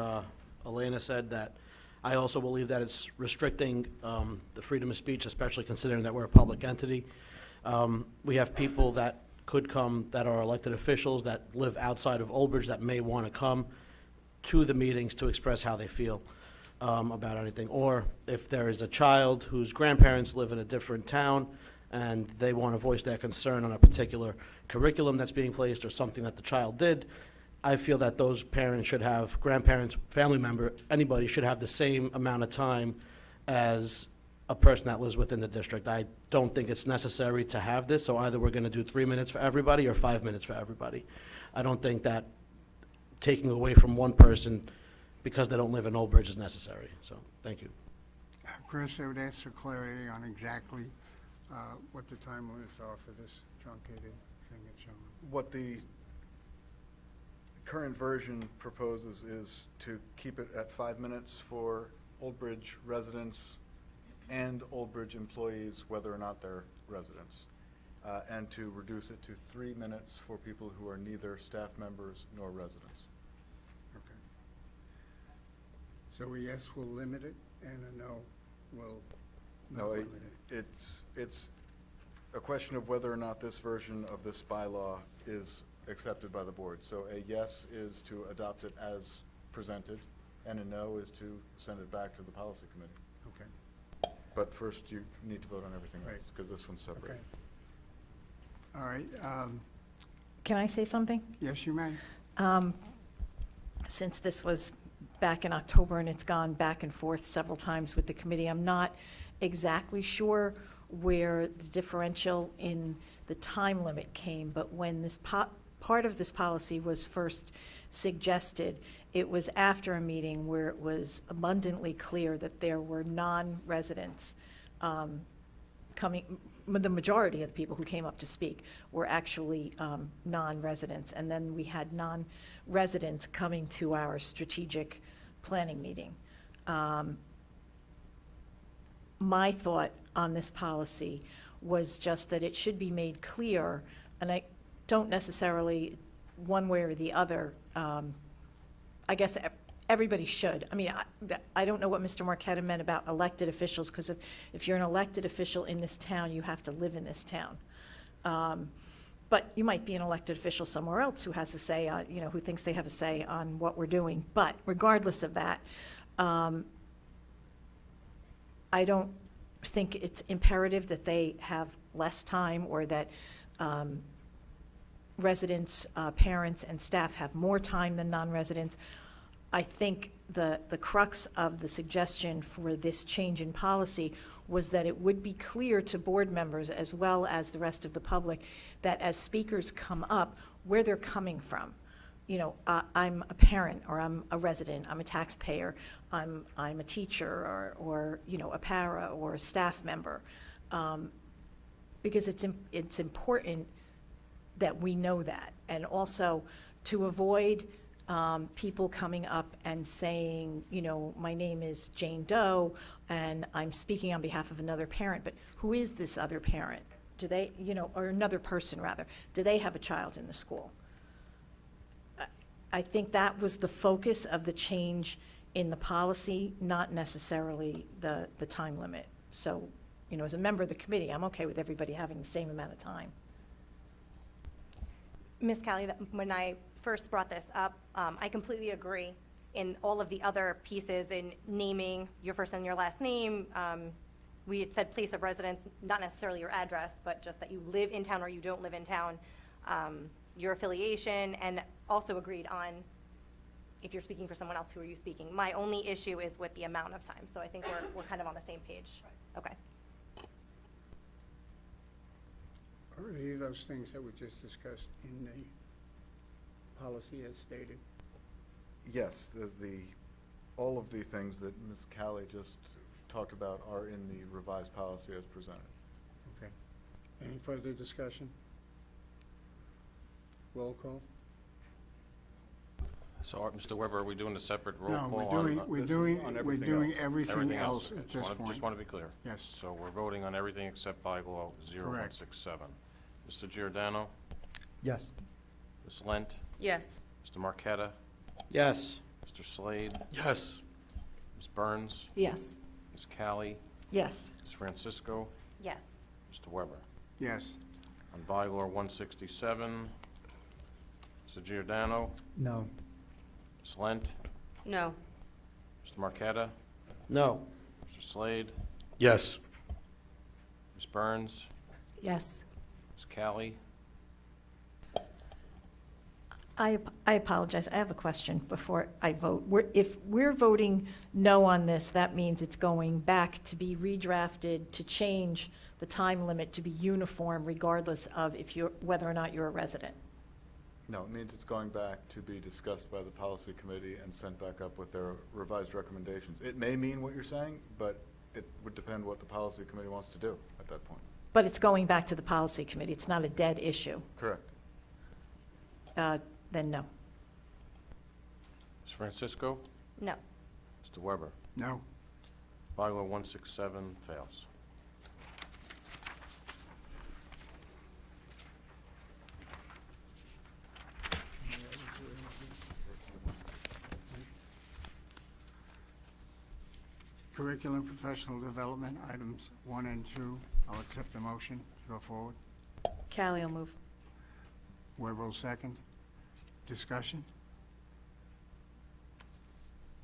Elena said, that I also believe that it's restricting the freedom of speech, especially considering that we're a public entity. We have people that could come that are elected officials that live outside of Old Bridge that may want to come to the meetings to express how they feel about anything. Or if there is a child whose grandparents live in a different town and they want to voice their concern on a particular curriculum that's being placed or something that the child did, I feel that those parents should have, grandparents, family member, anybody should have the same amount of time as a person that lives within the district. I don't think it's necessary to have this, so either we're going to do 3 minutes for everybody or 5 minutes for everybody. I don't think that taking away from one person because they don't live in Old Bridge is necessary. So, thank you. Chris, I would ask for clarity on exactly what the time limits are for this truncated thing that's shown. What the current version proposes is to keep it at 5 minutes for Old Bridge residents and Old Bridge employees, whether or not they're residents, and to reduce it to 3 minutes for people who are neither staff members nor residents. Okay. So a yes will limit it, and a no will not No, limit it. it's a question of whether or not this version of this bylaw is accepted by the board. So a yes is to adopt it as presented, and a no is to send it back to the policy committee. Okay. But first, you need to vote on everything Right. else, because this one's separate. Okay. All right. Can I say something? Yes, you may. Since this was back in October and it's gone back and forth several times with the committee, I'm not exactly sure where the differential in the time limit came, but when this part of this policy was first suggested, it was after a meeting where it was abundantly clear that there were non-residents coming. The majority of the people who came up to speak were actually non-residents, and then we had non-residents coming to our strategic planning meeting. My thought on this policy was just that it should be made clear, and I don't necessarily one way or the other, I guess everybody should. I mean, I don't know what Mr. Marqueta meant about elected officials, because if you're an elected official in this town, you have to live in this town. But you might be an elected official somewhere else who has a say, you know, who thinks they have a say on what we're doing. But regardless of that, I don't think it's imperative that they have less time or that residents, parents, and staff have more time than non-residents. I think the crux of the suggestion for this change in policy was that it would be clear to board members as well as the rest of the public that as speakers come up, where they're coming from. You know, I'm a parent, or I'm a resident, I'm a taxpayer, I'm a teacher, or you know, a para or a staff member, because it's important that we know that, and also to avoid people coming up and saying, you know, my name is Jane Doe, and I'm speaking on behalf of another parent, but who is this other parent? Do they, you know, or another person rather, do they have a child in the school? I think that was the focus of the change in the policy, not necessarily the time limit. So, you know, as a member of the committee, I'm okay with everybody having the same amount of time. Ms. Callie, when I first brought this up, I completely agree in all of the other pieces in naming your first and your last name. We had said place of residence, not necessarily your address, but just that you live in town or you don't live in town, your affiliation, and also agreed on if you're speaking for someone else, who are you speaking? My only issue is with the amount of time, so I think we're kind of on the same page. Okay. Are any of those things that we just discussed in the policy as stated? Yes, all of the things that Ms. Callie just talked about are in the revised policy as presented. Okay. Any further discussion? Roll call? So, Mr. Weber, are we doing a separate roll No, call? we're this is doing on we're everything doing else. everything else Okay, at this point. Just want to be clear. Yes. So we're voting on everything except bylaw 0167. Mr. Giordano, Yes. Ms. Lent, Yes. Mr. Marqueta, Yes. Mr. Slade, Yes. Ms. Burns, Yes. Ms. Callie, Yes. Ms. Francisco, Yes. Mr. Weber. Yes. On bylaw 167, Mr. Giordano, No. Ms. Lent, No. Mr. Marqueta, No. Mr. Slade, Yes. Ms. Burns, Yes. Ms. Callie, I apologize. I have a question before I vote. If we're voting no on this, that means it's going back to be redrafted to change the time limit to be uniform regardless of whether or not you're a resident. No, it means it's going back to be discussed by the policy committee and sent back up with their revised recommendations. It may mean what you're saying, but it would depend what the policy committee wants to do at that point. But it's going back to the policy committee. It's not a dead issue. Correct. Then no. Ms. Francisco, No. Mr. Weber. No. Bylaw 167 fails. Curriculum professional development, items 1 and 2. I'll accept the motion to go forward. Callie will move. Weber will second. Discussion?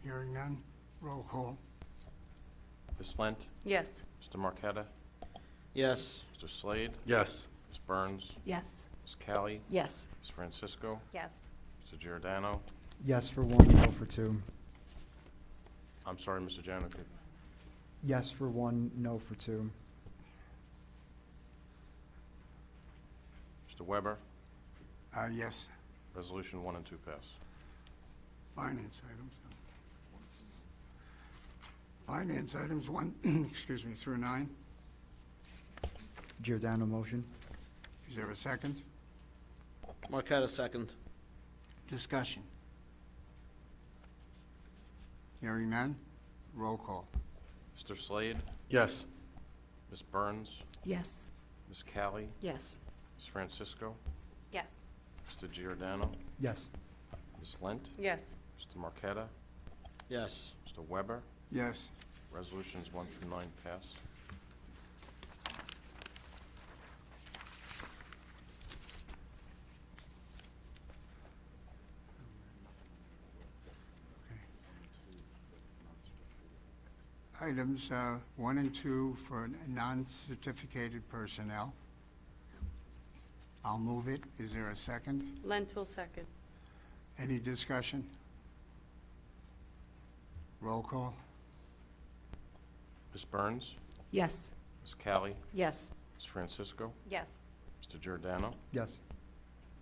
Hearing none. Roll call. Ms. Lent, Yes. Mr. Marqueta, Yes. Mr. Slade, Yes. Ms. Burns, Yes. Ms. Callie, Yes. Ms. Francisco, Yes. Mr. Giordano. Yes for 1, no for 2. I'm sorry, Mr. Janik. Yes for 1, no for 2. Mr. Weber, Yes. resolution 1 and 2 pass. Finance items. Finance items 1, excuse me, through 9. Giordano motion. Is there a second? Marqueta, second. Discussion? Hearing none. Roll call. Mr. Slade, Yes. Ms. Burns, Yes. Ms. Callie, Yes. Ms. Francisco, Yes. Mr. Giordano, Yes. Ms. Lent, Yes. Mr. Marqueta, Yes. Mr. Weber. Yes. Resolutions 1 through 9 pass. items 1 and 2 for non-certificated personnel. I'll move it. Is there a second? Lent will second. Any discussion? Roll call? Ms. Burns? Yes. Ms. Callie? Yes. Ms. Francisco? Yes. Mr. Giordano? Yes.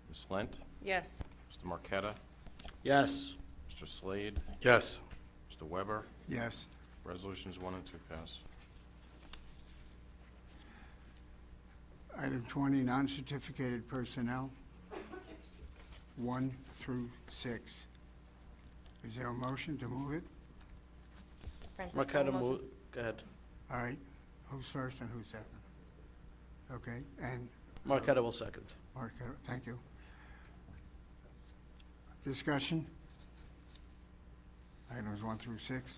Ms. Lent? Yes. Mr. Marqueta? Yes. Mr. Slade? Yes. Mr. Weber? Yes. Resolutions 1 and 2 pass. Item 20, non-certificated personnel, 1 through 6. Is there a motion to move it? Francisco Marqueta, motion. move, go ahead. All right. Who's first and who's second? Okay, and Marqueta will second. Mark, thank you. Discussion? Items 1 through 6.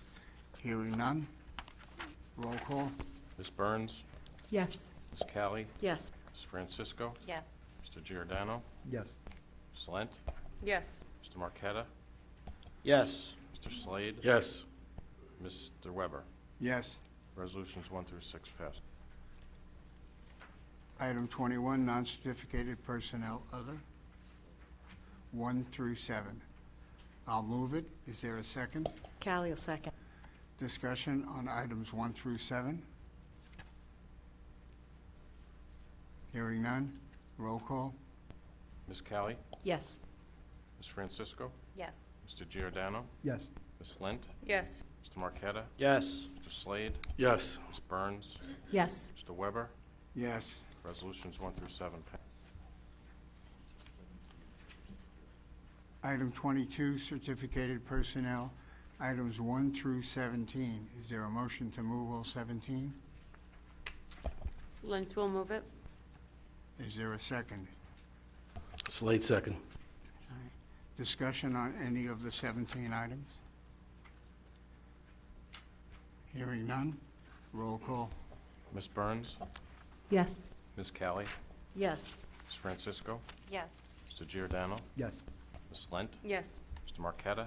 Hearing none. Roll call? Ms. Burns? Yes. Ms. Callie? Yes. Ms. Francisco? Yes. Mr. Giordano? Yes. Ms. Lent? Yes. Mr. Marqueta? Yes. Mr. Slade? Yes. Mr. Weber? Yes. Resolutions 1 through 6 pass. Item 21, non-certificated personnel, other, 1 through 7. I'll move it. Is there a second? Callie will second. Discussion on items 1 through 7. Hearing none. Roll call? Ms. Callie? Yes. Ms. Francisco? Yes. Mr. Giordano? Yes. Ms. Lent? Yes. Mr. Marqueta? Yes. Mr. Slade? Yes. Ms. Burns? Yes. Mr. Weber? Yes. Resolutions 1 through 7 pass. Item 22, certificated personnel, items 1 through 17. Is there a motion to move all 17? Lent will move it. Is there a second? Slade second. Discussion on any of the 17 items? Hearing none. Roll call? Ms. Burns? Yes. Ms. Callie? Yes. Ms. Francisco? Yes. Mr. Giordano? Yes. Ms. Lent? Yes. Mr. Marqueta?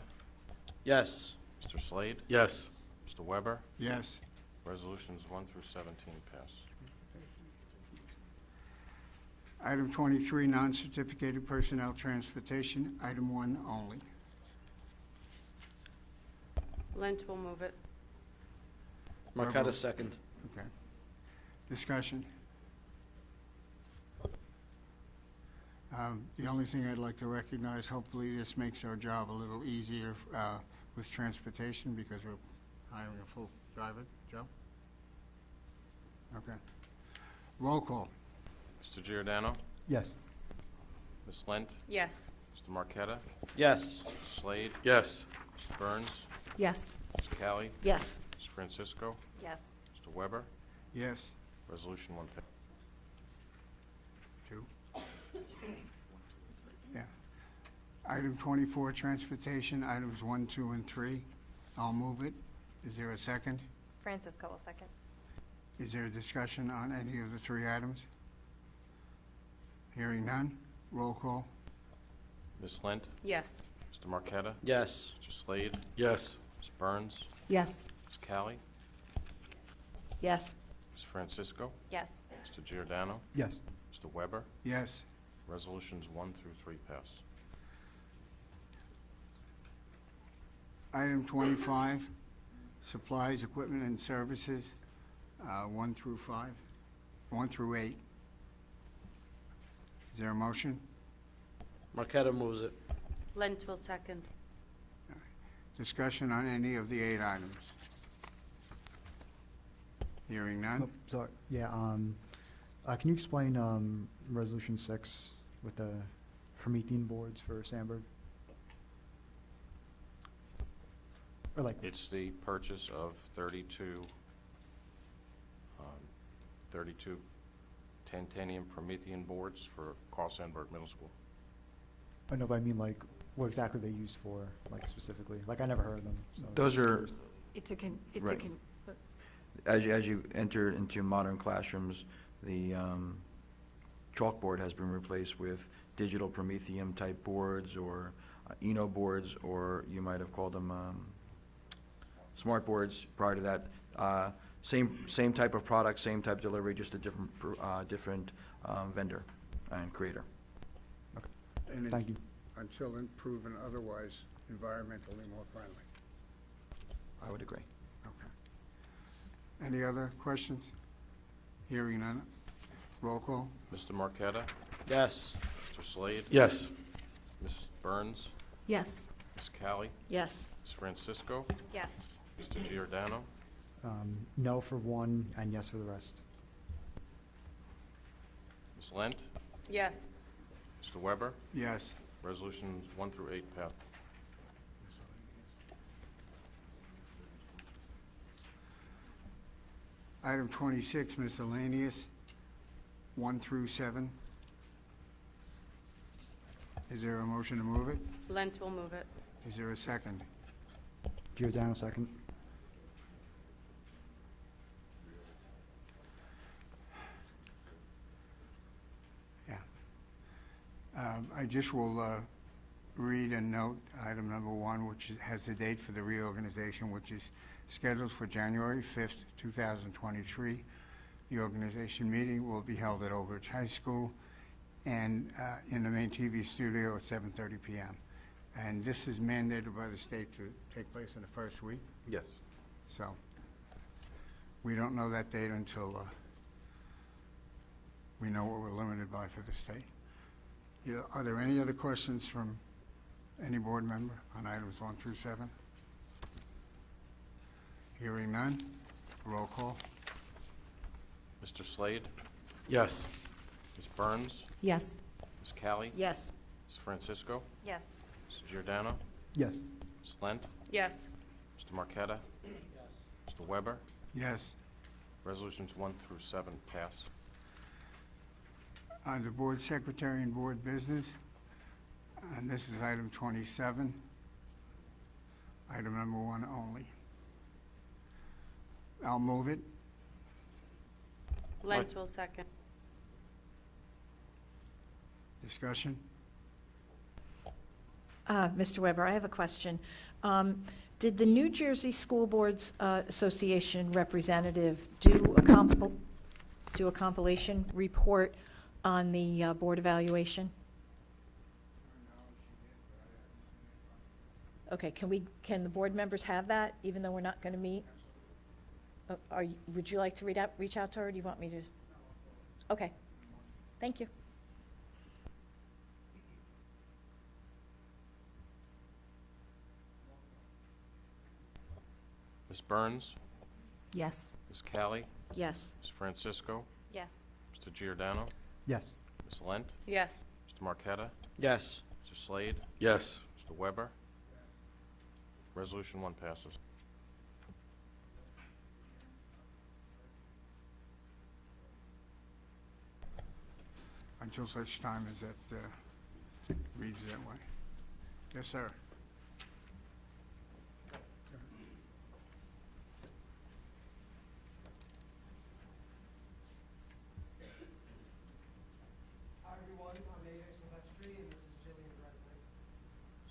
Yes. Mr. Slade? Yes. Mr. Weber? Yes. Resolutions 1 through 17 pass. Item 23, non-certificated personnel transportation, item 1 only. Lent will move it. Marqueta second. Okay. Discussion. The only thing I'd like to recognize, hopefully this makes our job a little easier with transportation because we're hiring a full driver. Joe? Okay. Roll call. Mr. Giordano? Yes. Ms. Lent? Yes. Mr. Marqueta? Yes. Mr. Slade? Yes. Mr. Burns? Yes. Ms. Callie? Yes. Ms. Francisco? Yes. Mr. Weber? Yes. Resolution 1 pass. 2. Yeah. Item 24, transportation, items 1, 2, and 3. I'll move it. Is there a second? Francisco will second. Is there a discussion on any of the 3 items? Hearing none. Roll call. Ms. Lent? Yes. Mr. Marqueta? Yes. Mr. Slade? Yes. Ms. Burns? Yes. Ms. Callie? Yes. Ms. Francisco? Yes. Mr. Giordano? Yes. Mr. Weber? Yes. Resolutions 1 through 3 pass. Item 25, supplies, equipment, and services, 1 through 5, 1 through 8. Is there a motion? Marqueta moves it. Lent will second. Discussion on any of the 8 items? Hearing none? Oh, sorry. Yeah, can you explain, Resolution 6 with the Promethean boards for Sandburg? Or like, It's the purchase of 32 Titanium Promethean boards for Carl Sandburg Middle School. I know, but I mean like, what exactly they use for, like specifically? Like, I never heard of them. So Those just are, curious. It's a Right. as you enter into modern classrooms, the chalkboard has been replaced with digital Prometheum type boards or Eno boards, or you might have called them smart boards. Prior to that, Same type of product, same type of delivery, just a different vendor and creator. And Thank you. until then proven otherwise environmentally more friendly. I would agree. Okay. Any other questions? Hearing none. Roll call. Mr. Marqueta? Yes. Mr. Slade? Yes. Ms. Burns? Yes. Ms. Callie? Yes. Ms. Francisco? Yes. Mr. Giordano? No for one and yes for the rest. Ms. Lent? Yes. Mr. Weber? Yes. Resolutions 1 through 8 pass. Item 26, miscellaneous, 1 through 7. Is there a motion to move it? Lent will move it. Is there a second? Giordano, second. Yeah. I just will read and note item number 1, which has the date for the reorganization, which is scheduled for January 5th, 2023. The organization meeting will be held at Old Bridge High School and in the main TV studio at 7:30 p.m. And this is mandated by the state to take place in the first week, Yes. so we don't know that date until we know what we're limited by for the state. Yeah, are there any other questions from any board member on items 1 through 7? Hearing none, roll call. Mr. Slade? Yes. Ms. Burns? Yes. Ms. Callie? Yes. Ms. Francisco? Yes. Mr. Giordano? Yes. Ms. Lent? Yes. Mr. Marqueta? Mr. Weber? Yes. Resolutions 1 through 7 pass. Under board secretary and board business, and this is item 27, item number 1 only. I'll move it. Lent will second. Discussion? Mr. Weber, I have a question. Did the New Jersey School Boards Association representative do a compilation report on the board evaluation? Okay, can the board members have that, even though we're not going to meet? Would you like to reach out to her, or do you want me to? Okay, thank you. Ms. Burns? Yes. Ms. Callie? Yes. Ms. Francisco? Yes. Mr. Giordano? Yes. Ms. Lent? Yes. Mr. Marqueta? Yes. Mr. Slade? Yes. Mr. Weber? Resolution 1 passes. Until such time as that reads that way. Yes, sir. Hi everyone, I'm AJ Silvestri and this is Jillian Resnick.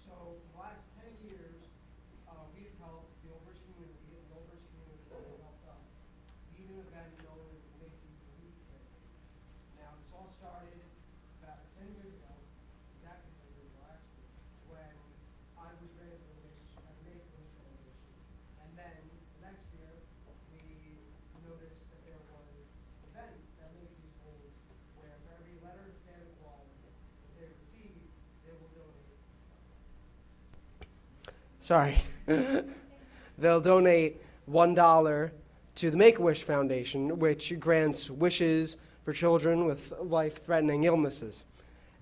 So the last 10 years, we've helped the Old Bridge community, and the Old Bridge community has helped us lead an event known as the Macy's Believe Kit. Now this all started about 10 years ago, exactly 10 years ago actually, when I was granted a wish, I made those wishes. And then the next year, we noticed that there was an event that Macy's holds where for every letter to Santa Claus that they receive, they will donate. Sorry. They'll donate $1 to the Make-A-Wish Foundation, which grants wishes for children with life-threatening illnesses.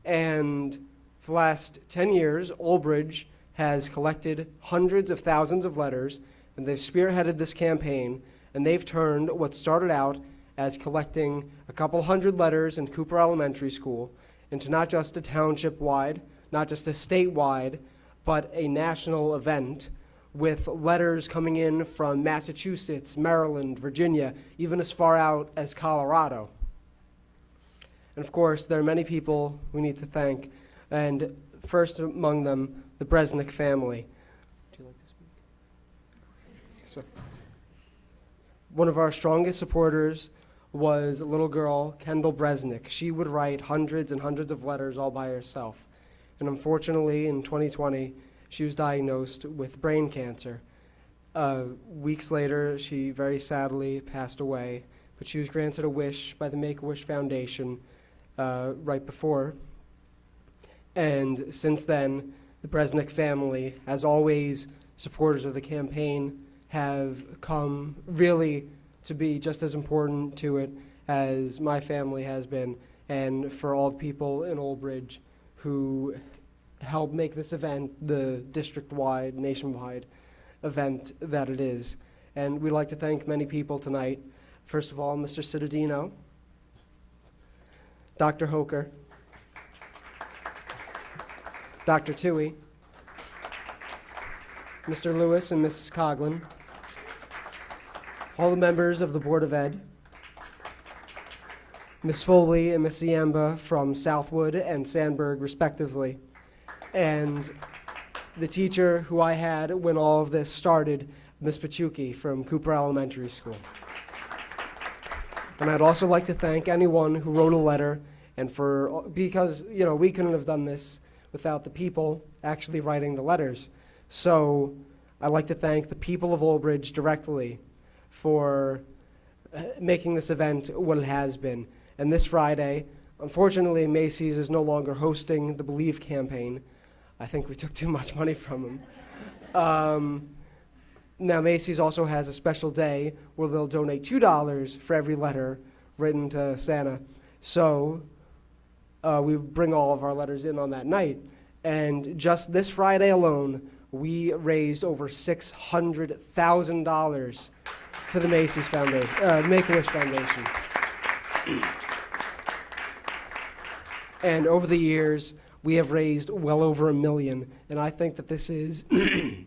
And for the last 10 years, Old Bridge has collected hundreds of thousands of letters, and they've spearheaded this campaign, and they've turned what started out as collecting a couple hundred letters in Cooper Elementary School into not just a township-wide, not just a statewide, but a national event with letters coming in from Massachusetts, Maryland, Virginia, even as far out as Colorado. And of course, there are many people we need to thank, and first among them, the Bresnick family. Would you like to speak? one of our strongest supporters was a little girl, Kendall Bresnick. She would write hundreds and hundreds of letters all by herself. And unfortunately, in 2020, she was diagnosed with brain cancer. Weeks later, she very sadly passed away, but she was granted a wish by the Make-A-Wish Foundation right before. And since then, the Bresnick family, as always, supporters of the campaign, have come really to be just as important to it as my family has been, and for all people in Old Bridge who helped make this event the district-wide, nationwide event that it is. And we'd like to thank many people tonight. First of all, Mr. Cittadino, Dr. Hoker, Dr. Toohey, Mr. Lewis and Mrs. Coughlin, all the members of the Board of Ed, Ms. Foley and Ms. Ziamba from Southwood and Sandburg, respectively, and the teacher who I had when all of this started, Ms. Pachuki from Cooper Elementary School. And I'd also like to thank anyone who wrote a letter, and because we couldn't have done this without the people actually writing the letters. So I'd like to thank the people of Old Bridge directly for making this event what it has been. And this Friday, unfortunately, Macy's is no longer hosting the Believe campaign. I think we took too much money from them. Now, Macy's also has a special day where they'll donate $2 for every letter written to Santa. So we bring all of our letters in on that night. And just this Friday alone, we raised over $600,000 for the Macy's Foundation, Make-A-Wish Foundation. And over the years, we have raised well over $1 million, and I think that this is a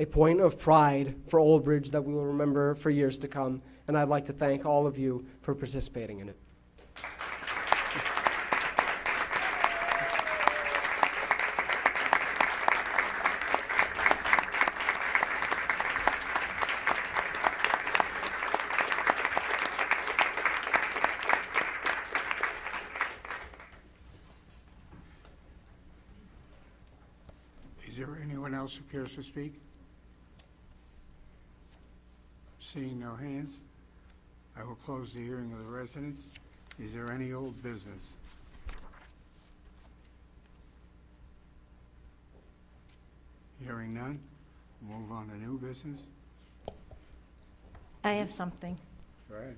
point of pride for Old Bridge that we will remember for years to come, and I'd like to thank all of you for participating in it. Is there anyone else who cares to speak? Seeing no hands, I will close the hearing of the residents. Is there any old business? Hearing none, move on to new business. I have something. Go ahead.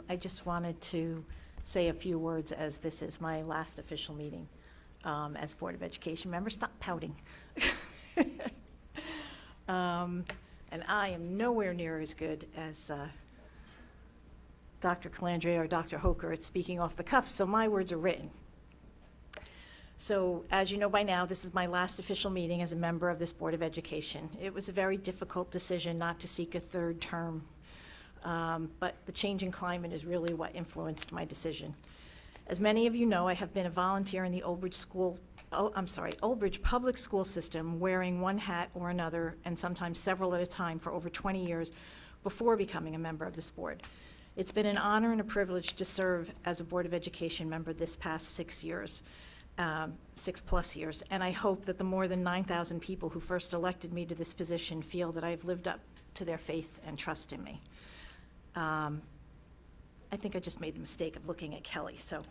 I just wanted to say a few words as this is my last official meeting as Board of Education member. Stop pouting. And I am nowhere near as good as Dr. Calandria or Dr. Hoker at speaking off the cuff, so my words are written. So as you know by now, this is my last official meeting as a member of this Board of Education. It was a very difficult decision not to seek a third term, but the changing climate is really what influenced my decision. As many of you know, I have been a volunteer in the Old Bridge Old Bridge public school system, wearing one hat or another, and sometimes several at a time, for over 20 years before becoming a member of this board. It's been an honor and a privilege to serve as a Board of Education member this past 6 years, 6+ years, and I hope that the more than 9,000 people who first elected me to this position feel that I've lived up to their faith and trust in me. I think I just made the mistake of looking at Kelly, so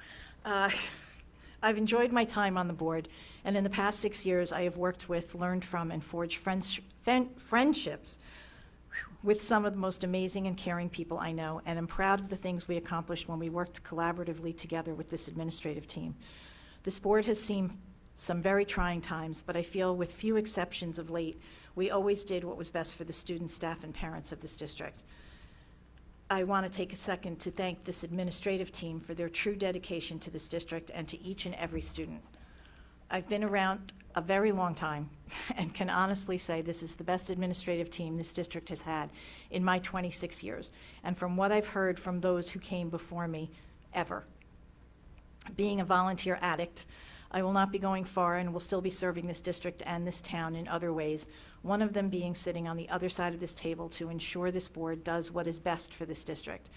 I've enjoyed my time on the board, and in the past 6 years, I have worked with, learned from, and forged friendships with some of the most amazing and caring people I know, and I'm proud of the things we accomplished when we worked collaboratively together with this administrative team. This board has seen some very trying times, but I feel with few exceptions of late, we always did what was best for the students, staff, and parents of this district. I want to take a second to thank this administrative team for their true dedication to this district and to each and every student. I've been around a very long time and can honestly say this is the best administrative team this district has had in my 26 years, and from what I've heard from those who came before me, ever. Being a volunteer addict, I will not be going far and will still be serving this district and this town in other ways, one of them being sitting on the other side of this table to ensure this board does what is best for this district.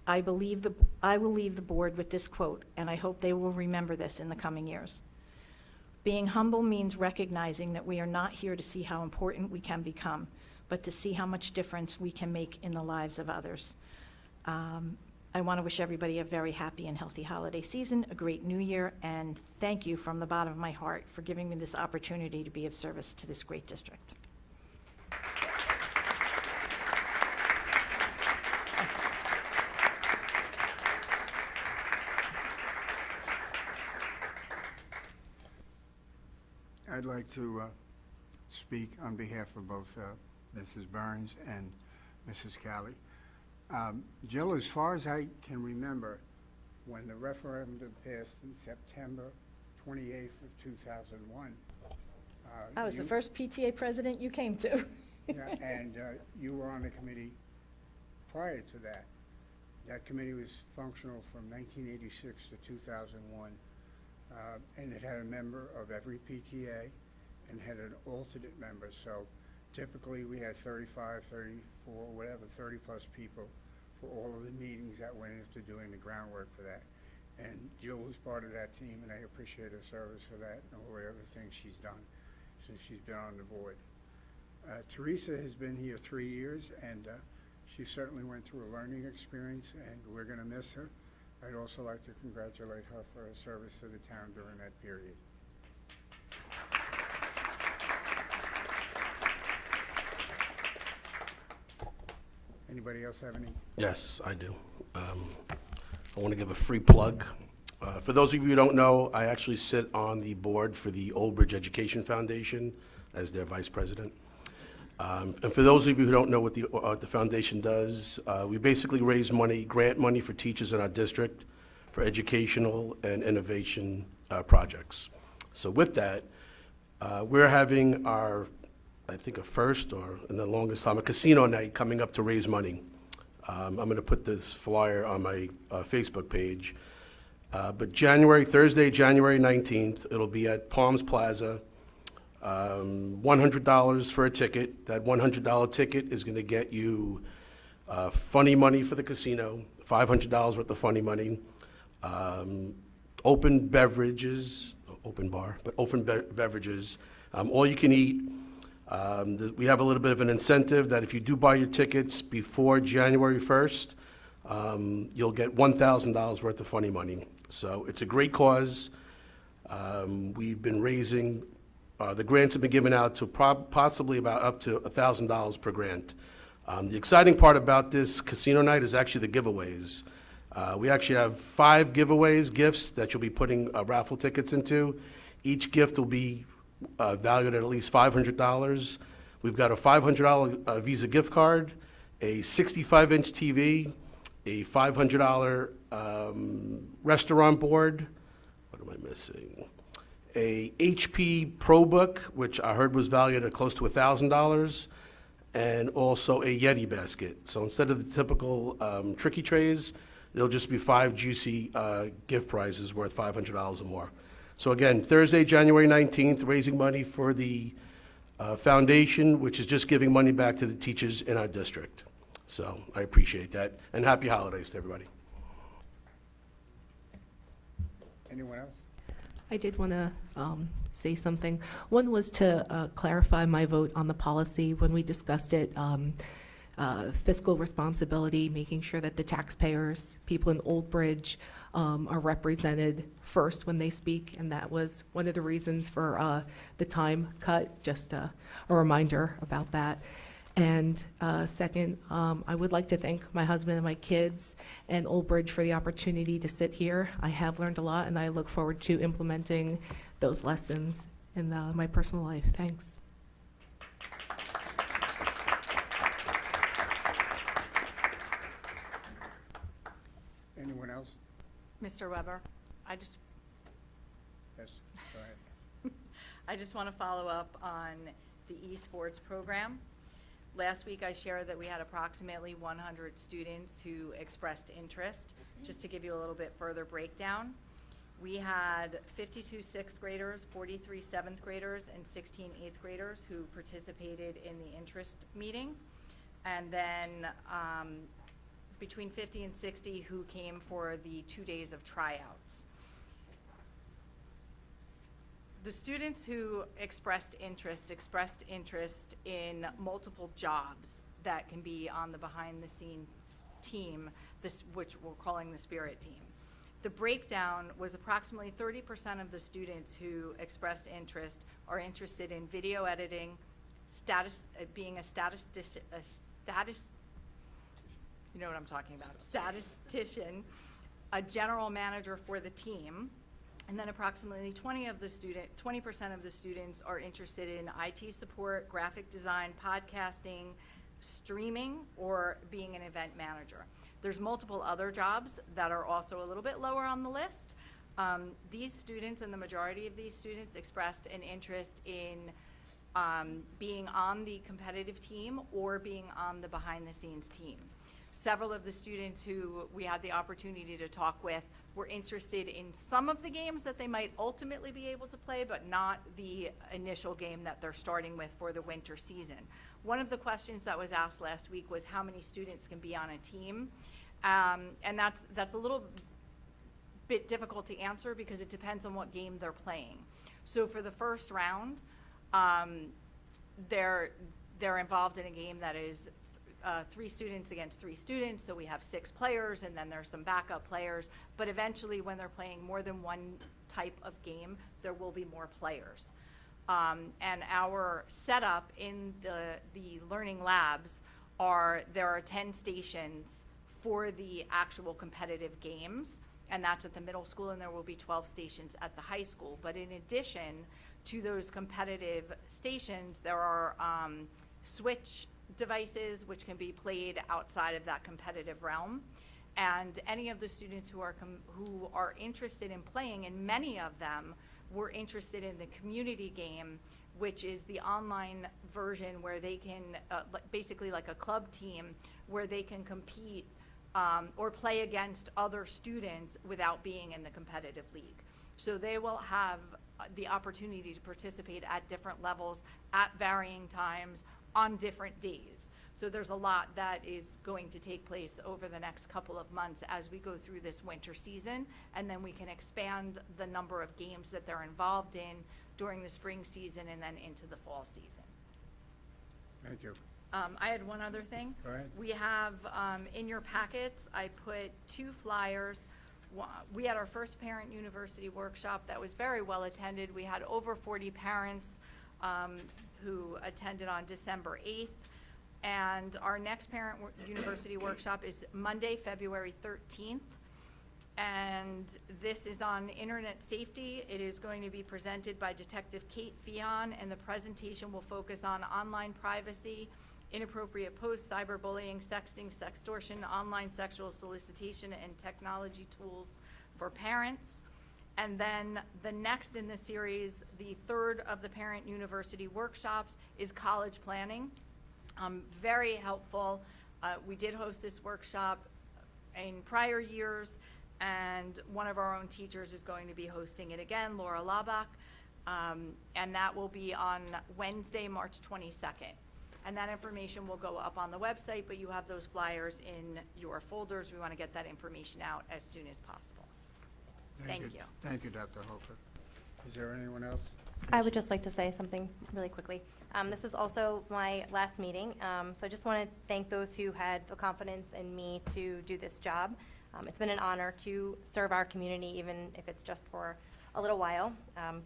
I will leave the board with this quote, and I hope they will remember this in the coming years. Being humble means recognizing that we are not here to see how important we can become, but to see how much difference we can make in the lives of others. I want to wish everybody a very happy and healthy holiday season, a great new year, and thank you from the bottom of my heart for giving me this opportunity to be of service to this great district. I'd like to speak on behalf of both Mrs. Burns and Mrs. Calley. Jill, as far as I can remember, when the referendum passed in September 28th of 2001. I was the first PTA president you came to. Yeah, and you were on the committee prior to that. That committee was functional from 1986 to 2001. And it had a member of every PTA and had an alternate member. So typically we had 35, 34, whatever, 30 plus people for all of the meetings that went into doing the groundwork for that. And Jill was part of that team, and I appreciate her service for that and all the other things she's done since she's been on the board. Teresa has been here 3 years, and she certainly went through a learning experience, and we're going to miss her. I'd also like to congratulate her for her service to the town during that period. Anybody else have any? Yes, I do. I want to give a free plug. For those of you who don't know, I actually sit on the board for the Old Bridge Education Foundation as their vice president. And for those of you who don't know what the foundation does, we basically raise money, grant money for teachers in our district for educational and innovation projects. So with that, we're having our, I think, a first or in the longest time, a casino night coming up to raise money. I'm going to put this flyer on my Facebook page. But Thursday, January 19th, it'll be at Palms Plaza. $100 for a ticket. That $100 ticket is going to get you funny money for the casino, $500 worth of funny money, open beverages, open bar, but open beverages, all you can eat. We have a little bit of an incentive that if you do buy your tickets before January 1st, you'll get $1,000 worth of funny money. So it's a great cause. We've been raising the grants have been given out to possibly about up to $1,000 per grant. The exciting part about this casino night is actually the giveaways. We actually have 5 gifts that you'll be putting raffle tickets into. Each gift will be valued at least $500. We've got a $500 Visa gift card, a 65-inch TV, a $500 restaurant board. What am I missing? A HP ProBook, which I heard was valued at close to $1,000, and also a Yeti basket. So instead of the typical tricky trays, it'll just be 5 juicy gift prizes worth $500 or more. So again, Thursday, January 19th, raising money for the foundation, which is just giving money back to the teachers in our district. So I appreciate that, and happy holidays to everybody. Anyone else? I did want to say something. One was to clarify my vote on the policy when we discussed it. Fiscal responsibility, making sure that the taxpayers, people in Old Bridge, are represented first when they speak, and that was one of the reasons for the time cut. Just a reminder about that. And second, I would like to thank my husband and my kids and Old Bridge for the opportunity to sit here. I have learned a lot, and I look forward to implementing those lessons in my personal life. Thanks. Anyone else? Mr. Weber, Yes, go ahead. I just want to follow up on the esports program. Last week I shared that we had approximately 100 students who expressed interest. Just to give you a little bit further breakdown, We had 52 sixth graders, 43 seventh graders, and 16 eighth graders who participated in the interest meeting. And then between 50 and 60 who came for the 2 days of tryouts. The students who expressed interest in multiple jobs that can be on the behind-the-scenes team, which we're calling the Spirit Team. The breakdown was approximately 30% of the students who expressed interest are interested in video editing, being a you know what I'm talking about, statistician, a general manager for the team, and then approximately 20% of the students are interested in IT support, graphic design, podcasting, streaming, or being an event manager. There's multiple other jobs that are also a little bit lower on the list. These students, and the majority of these students, expressed an interest in being on the competitive team or being on the behind-the-scenes team. Several of the students who we had the opportunity to talk with were interested in some of the games that they might ultimately be able to play, but not the initial game that they're starting with for the winter season. One of the questions that was asked last week was how many students can be on a team, and that's a little bit difficult to answer because it depends on what game they're playing. So for the first round, they're involved in a game that is 3 students against 3 students, so we have 6 players, and then there's some backup players. But eventually, when they're playing more than one type of game, there will be more players. And our setup in the learning labs there are 10 stations for the actual competitive games, and that's at the middle school, and there will be 12 stations at the high school. But in addition to those competitive stations, there are Switch devices which can be played outside of that competitive realm, and any of the students who are interested in playing, and many of them were interested in the community game, which is the online version where they can basically like a club team where they can compete or play against other students without being in the competitive league. So they will have the opportunity to participate at different levels at varying times on different days. So there's a lot that is going to take place over the next couple of months as we go through this winter season, and then we can expand the number of games that they're involved in during the spring season and then into the fall season. Thank you. I had one other thing. Go ahead. We have in your packets, I put 2 flyers. We had our first Parent University workshop that was very well attended. We had over 40 parents who attended on December 8th. And our next Parent University workshop is Monday, February 13th. And this is on internet safety. It is going to be presented by Detective Kate Fion, and the presentation will focus on online privacy, inappropriate posts, cyberbullying, sexting, sextortion, online sexual solicitation, and technology tools for parents. And then the next in the series, the 3rd of the Parent University workshops, is college planning. Very helpful. We did host this workshop in prior years, and one of our own teachers is going to be hosting it again, Laura Labach, and that will be on Wednesday, March 22nd. And that information will go up on the website, but you have those flyers in your folders. We want to get that information out as soon as possible. Thank you. Thank you, Dr. Hofer. Is there anyone else? I would just like to say something really quickly. This is also my last meeting, so I just want to thank those who had the confidence in me to do this job. It's been an honor to serve our community, even if it's just for a little while.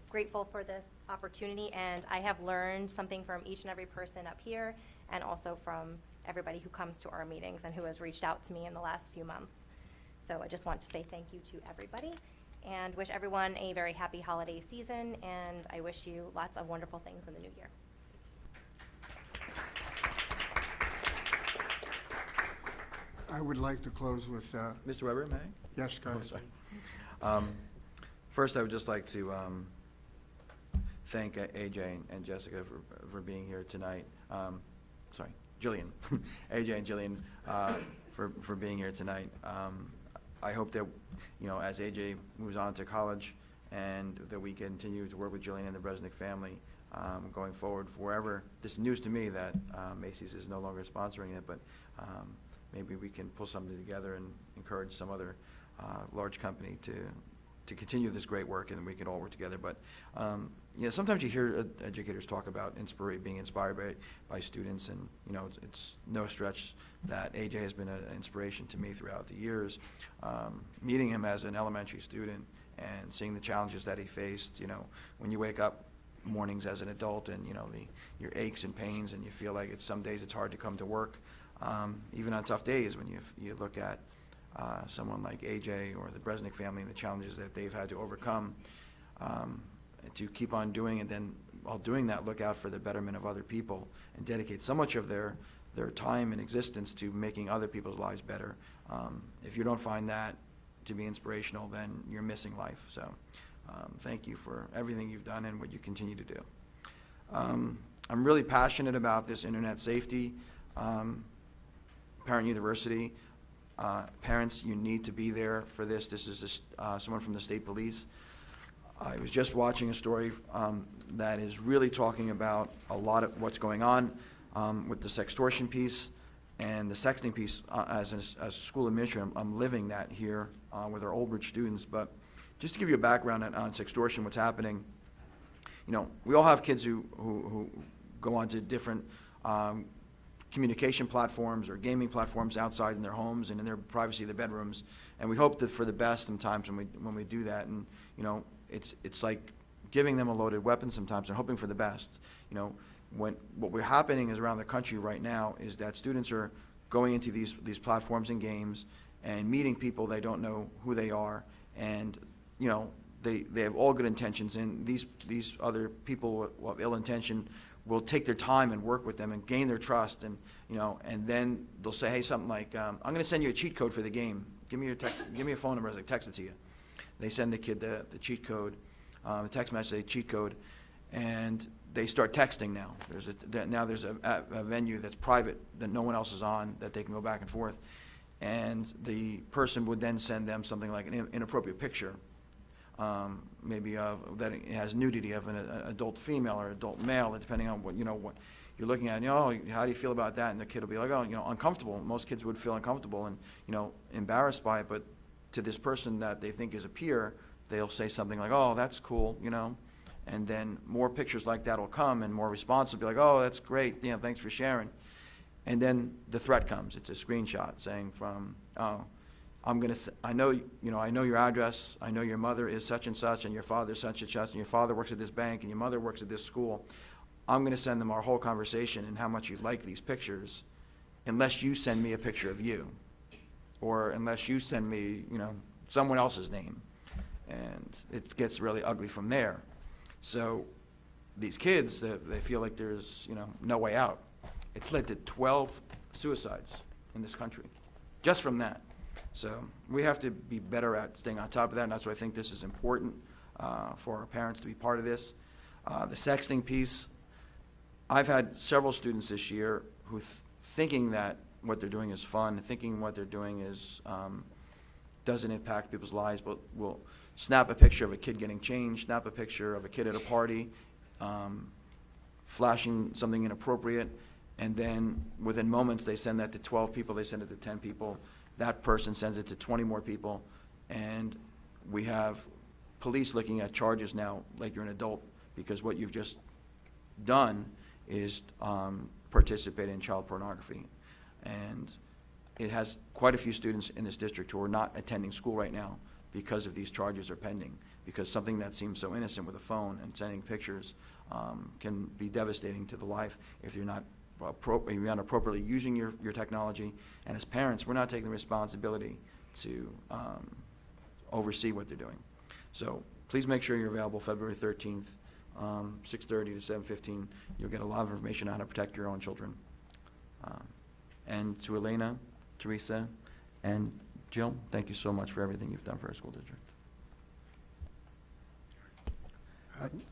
Grateful for this opportunity, and I have learned something from each and every person up here, and also from everybody who comes to our meetings and who has reached out to me in the last few months. So I just want to say thank you to everybody, and wish everyone a very happy holiday season, and I wish you lots of wonderful things in the new year. I would like to close with, Mr. Weber, may I? yes, go ahead. Sorry. First, I would just like to thank AJ and Jessica for being here tonight. Sorry, Jillian. AJ and Jillian for being here tonight. I hope that, you know, as AJ moves on to college, and that we continue to work with Jillian and the Bresnick family going forward wherever. This is news to me that Macy's is no longer sponsoring it, but maybe we can pull something together and encourage some other large company to continue this great work, and we can all work together. But you know, sometimes you hear educators talk about being inspired by students, and you know, it's no stretch that AJ has been an inspiration to me throughout the years. Meeting him as an elementary student and seeing the challenges that he faced, you know, when you wake up mornings as an adult, and you know, your aches and pains, and you feel like some days it's hard to come to work, even on tough days. When you look at someone like AJ or the Bresnick family and the challenges that they've had to overcome, to keep on doing, and then while doing that, look out for the betterment of other people and dedicate so much of their time and existence to making other people's lives better. If you don't find that to be inspirational, then you're missing life. So thank you for everything you've done and what you continue to do. I'm really passionate about this internet safety. Parent University, parents, you need to be there for this. This is someone from the state police. I was just watching a story that is really talking about a lot of what's going on with the sextortion piece and the sexting piece. As a school administrator, I'm living that here with our Old Bridge students. But just to give you a background on sextortion, what's happening, you know, we all have kids who go onto different communication platforms or gaming platforms outside in their homes and in their privacy of their bedrooms, and we hope that for the best sometimes when we do that. And you know, it's like giving them a loaded weapon sometimes and hoping for the best. You know, what we're happening is around the country right now is that students are going into these platforms and games and meeting people they don't know who they are, and you know, they have all good intentions, and these other people of ill intention will take their time and work with them and gain their trust, and you know, and then they'll say, hey, something like, I'm going to send you a cheat code for the game. Give me your give me a phone number. I text it to you. They send the kid the cheat code, the text message, the cheat code, and they start texting now. There's a venue that's private that no one else is on, that they can go back and forth, and the person would then send them something like an inappropriate picture, maybe that it has nudity of an adult female or adult male, depending on what you're looking at. You know, how do you feel about that? And the kid will be like, oh, you know, uncomfortable. Most kids would feel uncomfortable and, you know, embarrassed by it. But to this person that they think is a peer, they'll say something like, oh, that's cool, you know. And then more pictures like that will come, and more responses will be like, oh, that's great, you know, thanks for sharing. And then the threat comes. It's a screenshot saying from, oh, I know your address. I know your mother is such and such, and your father is such and such, and your father works at this bank, and your mother works at this school. I'm going to send them our whole conversation and how much you like these pictures, unless you send me a picture of you, or unless you send me, you know, someone else's name. And it gets really ugly from there. So these kids, they feel like there's, you know, no way out. It's led to 12 suicides in this country, just from that. So we have to be better at staying on top of that, and that's why I think this is important for our parents to be part of this. The sexting piece, I've had several students this year who thinking that what they're doing is fun, thinking what they're doing is doesn't impact people's lives, but will snap a picture of a kid getting changed, snap a picture of a kid at a party, flashing something inappropriate, and then within moments they send that to 12 people, they send it to 10 people. That person sends it to 20 more people, and we have police looking at charges now like you're an adult, because what you've just done is participate in child pornography. And it has quite a few students in this district who are not attending school right now because of these charges are pending, because something that seems so innocent with a phone and sending pictures can be devastating to the life if you're not appropriately using your technology. And as parents, we're not taking the responsibility to oversee what they're doing. So please make sure you're available February 13th, 6:30 to 7:15. You'll get a lot of information on how to protect your own children. And to Elena, Teresa, and Jill, thank you so much for everything you've done for our school district.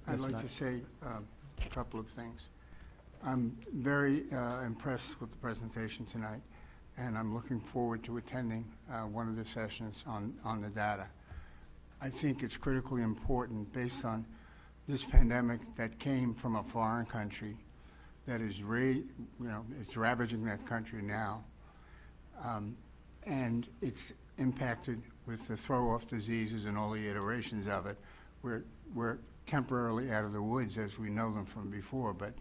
I'd like to say a couple of things. I'm very impressed with the presentation tonight, and I'm looking forward to attending one of the sessions on the data. I think it's critically important, based on this pandemic that came from a foreign country that is it's ravaging that country now, and it's impacted with the throw-off diseases and all the iterations of it. We're temporarily out of the woods as we know them from before, but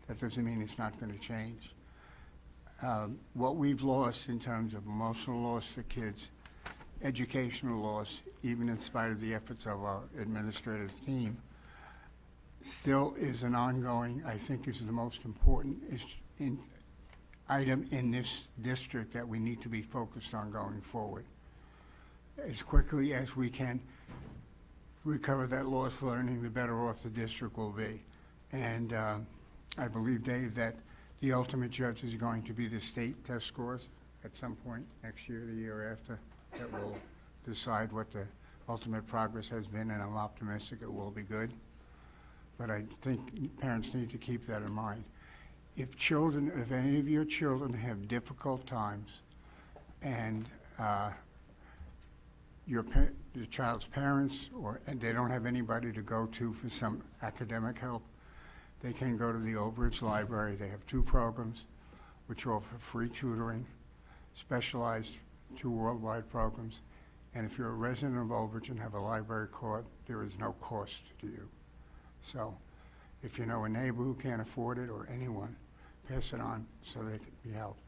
that doesn't mean it's not going to change. What we've lost in terms of emotional loss for kids, educational loss, even in spite of the efforts of our administrative team, still is an ongoing, I think is the most important item in this district that we need to be focused on going forward. As quickly as we can recover that lost learning, the better off the district will be. And I believe, Dave, that the ultimate judge is going to be the state test scores at some point next year, the year after, that will decide what the ultimate progress has been, and I'm optimistic it will be good. But I think parents need to keep that in mind. If any of your children have difficult times and your child's parents and they don't have anybody to go to for some academic help, they can go to the Old Bridge Library. They have 2 programs which offer free tutoring, specialized 2 worldwide programs. And if you're a resident of Old Bridge and have a library card, there is no cost to you. So if you know a neighbor who can't afford it, or anyone, pass it on so they can be helped.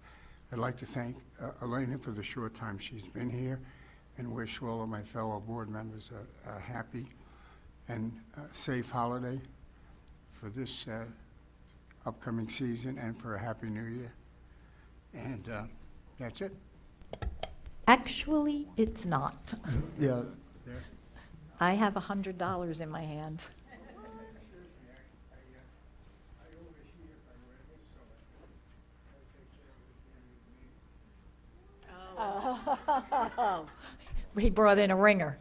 I'd like to thank Elena for the short time she's been here, and wish all of my fellow board members a happy and safe holiday for this upcoming season, and for a happy new year. And that's it. Actually, it's not. Yeah. I have $100 in my hand. Oh. He brought in a ringer.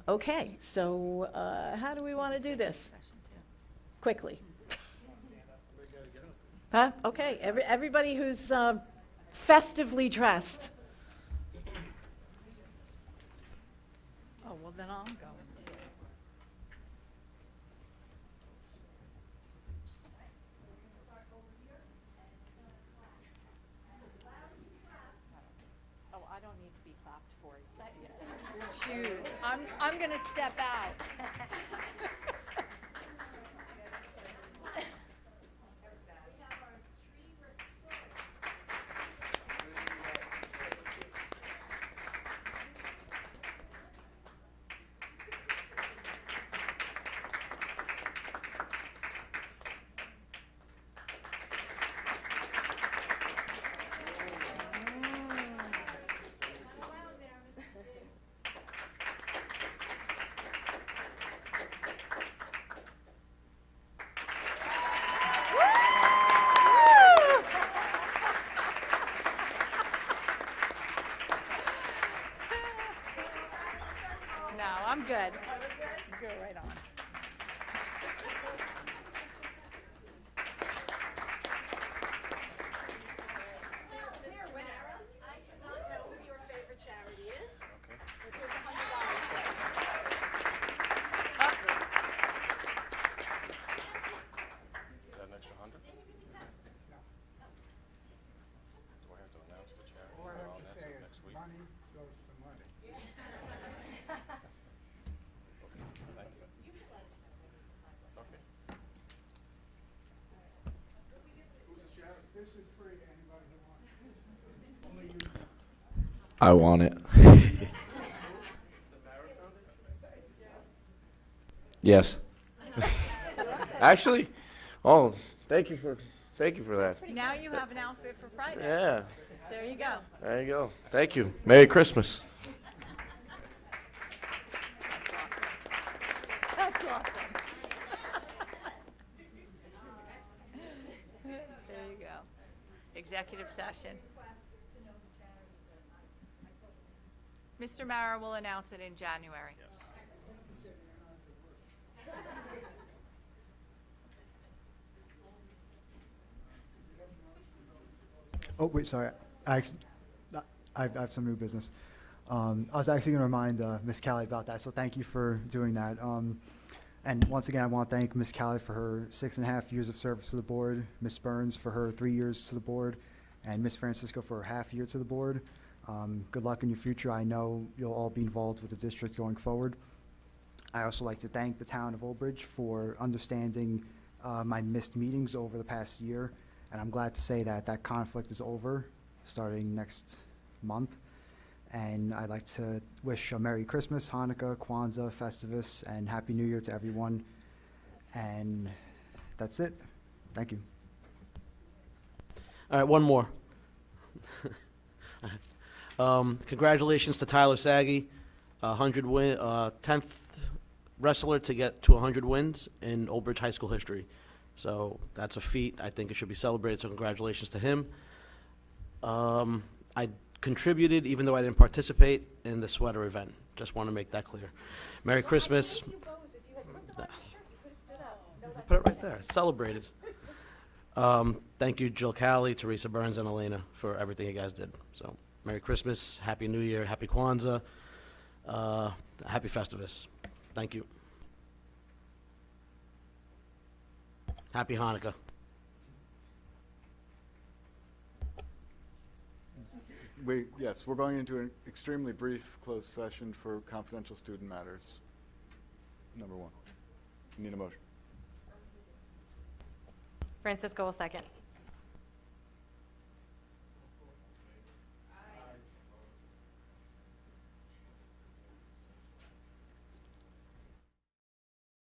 Okay, so how do we want to do this? Quickly. Huh? Okay, everybody who's festively dressed. Oh, well, then I'm going to. Oh, I don't need to be clapped for yet. Choose. I'm going to step out. No, I'm good. Go right on. Is that an extra 100? Do I have to announce the charity? All I Or have I'll to announce say it is, next week? money goes to money. Thank you. Okay. This is free to anybody who wants it. Only you. I want it. Yes. Actually, oh, thank you for that. Now you have an outfit for Friday. Yeah, There you go. there you go. Thank you. Merry Christmas. That's awesome. There you go. Executive session. Mr. Mara will announce it in January. Oh, wait, sorry. I have some new business. I was actually going to remind Ms. Callie about that, so thank you for doing that. And once again, I want to thank Ms. Callie for her 6.5 years of service to the board, Ms. Burns for her 3 years to the board, and Ms. Francisco for her half year to the board. Good luck in your future. I know you'll all be involved with the district going forward. I also like to thank the town of Old Bridge for understanding my missed meetings over the past year, and I'm glad to say that that conflict is over starting next month. And I'd like to wish a Merry Christmas, Hanukkah, Kwanzaa, Festivus, and Happy New Year to everyone. And that's it. Thank you. All right, one more. Congratulations to Tyler Saggy, 10th wrestler to get to 100 wins in Old Bridge High School history. So that's a feat. I think it should be celebrated, so congratulations to him. I contributed, even though I didn't participate, in the sweater event. Just want to make that clear. Merry Christmas. Put it right there. Celebrated. Thank you, Jill Callie, Teresa Burns, and Elena for everything you guys did. So, Merry Christmas, Happy New Year, Happy Kwanzaa, Happy Festivus. Thank you. Happy Hanukkah. Yes, we're going into an extremely brief closed session for confidential student matters. Number one. Need a motion. Francisco will second.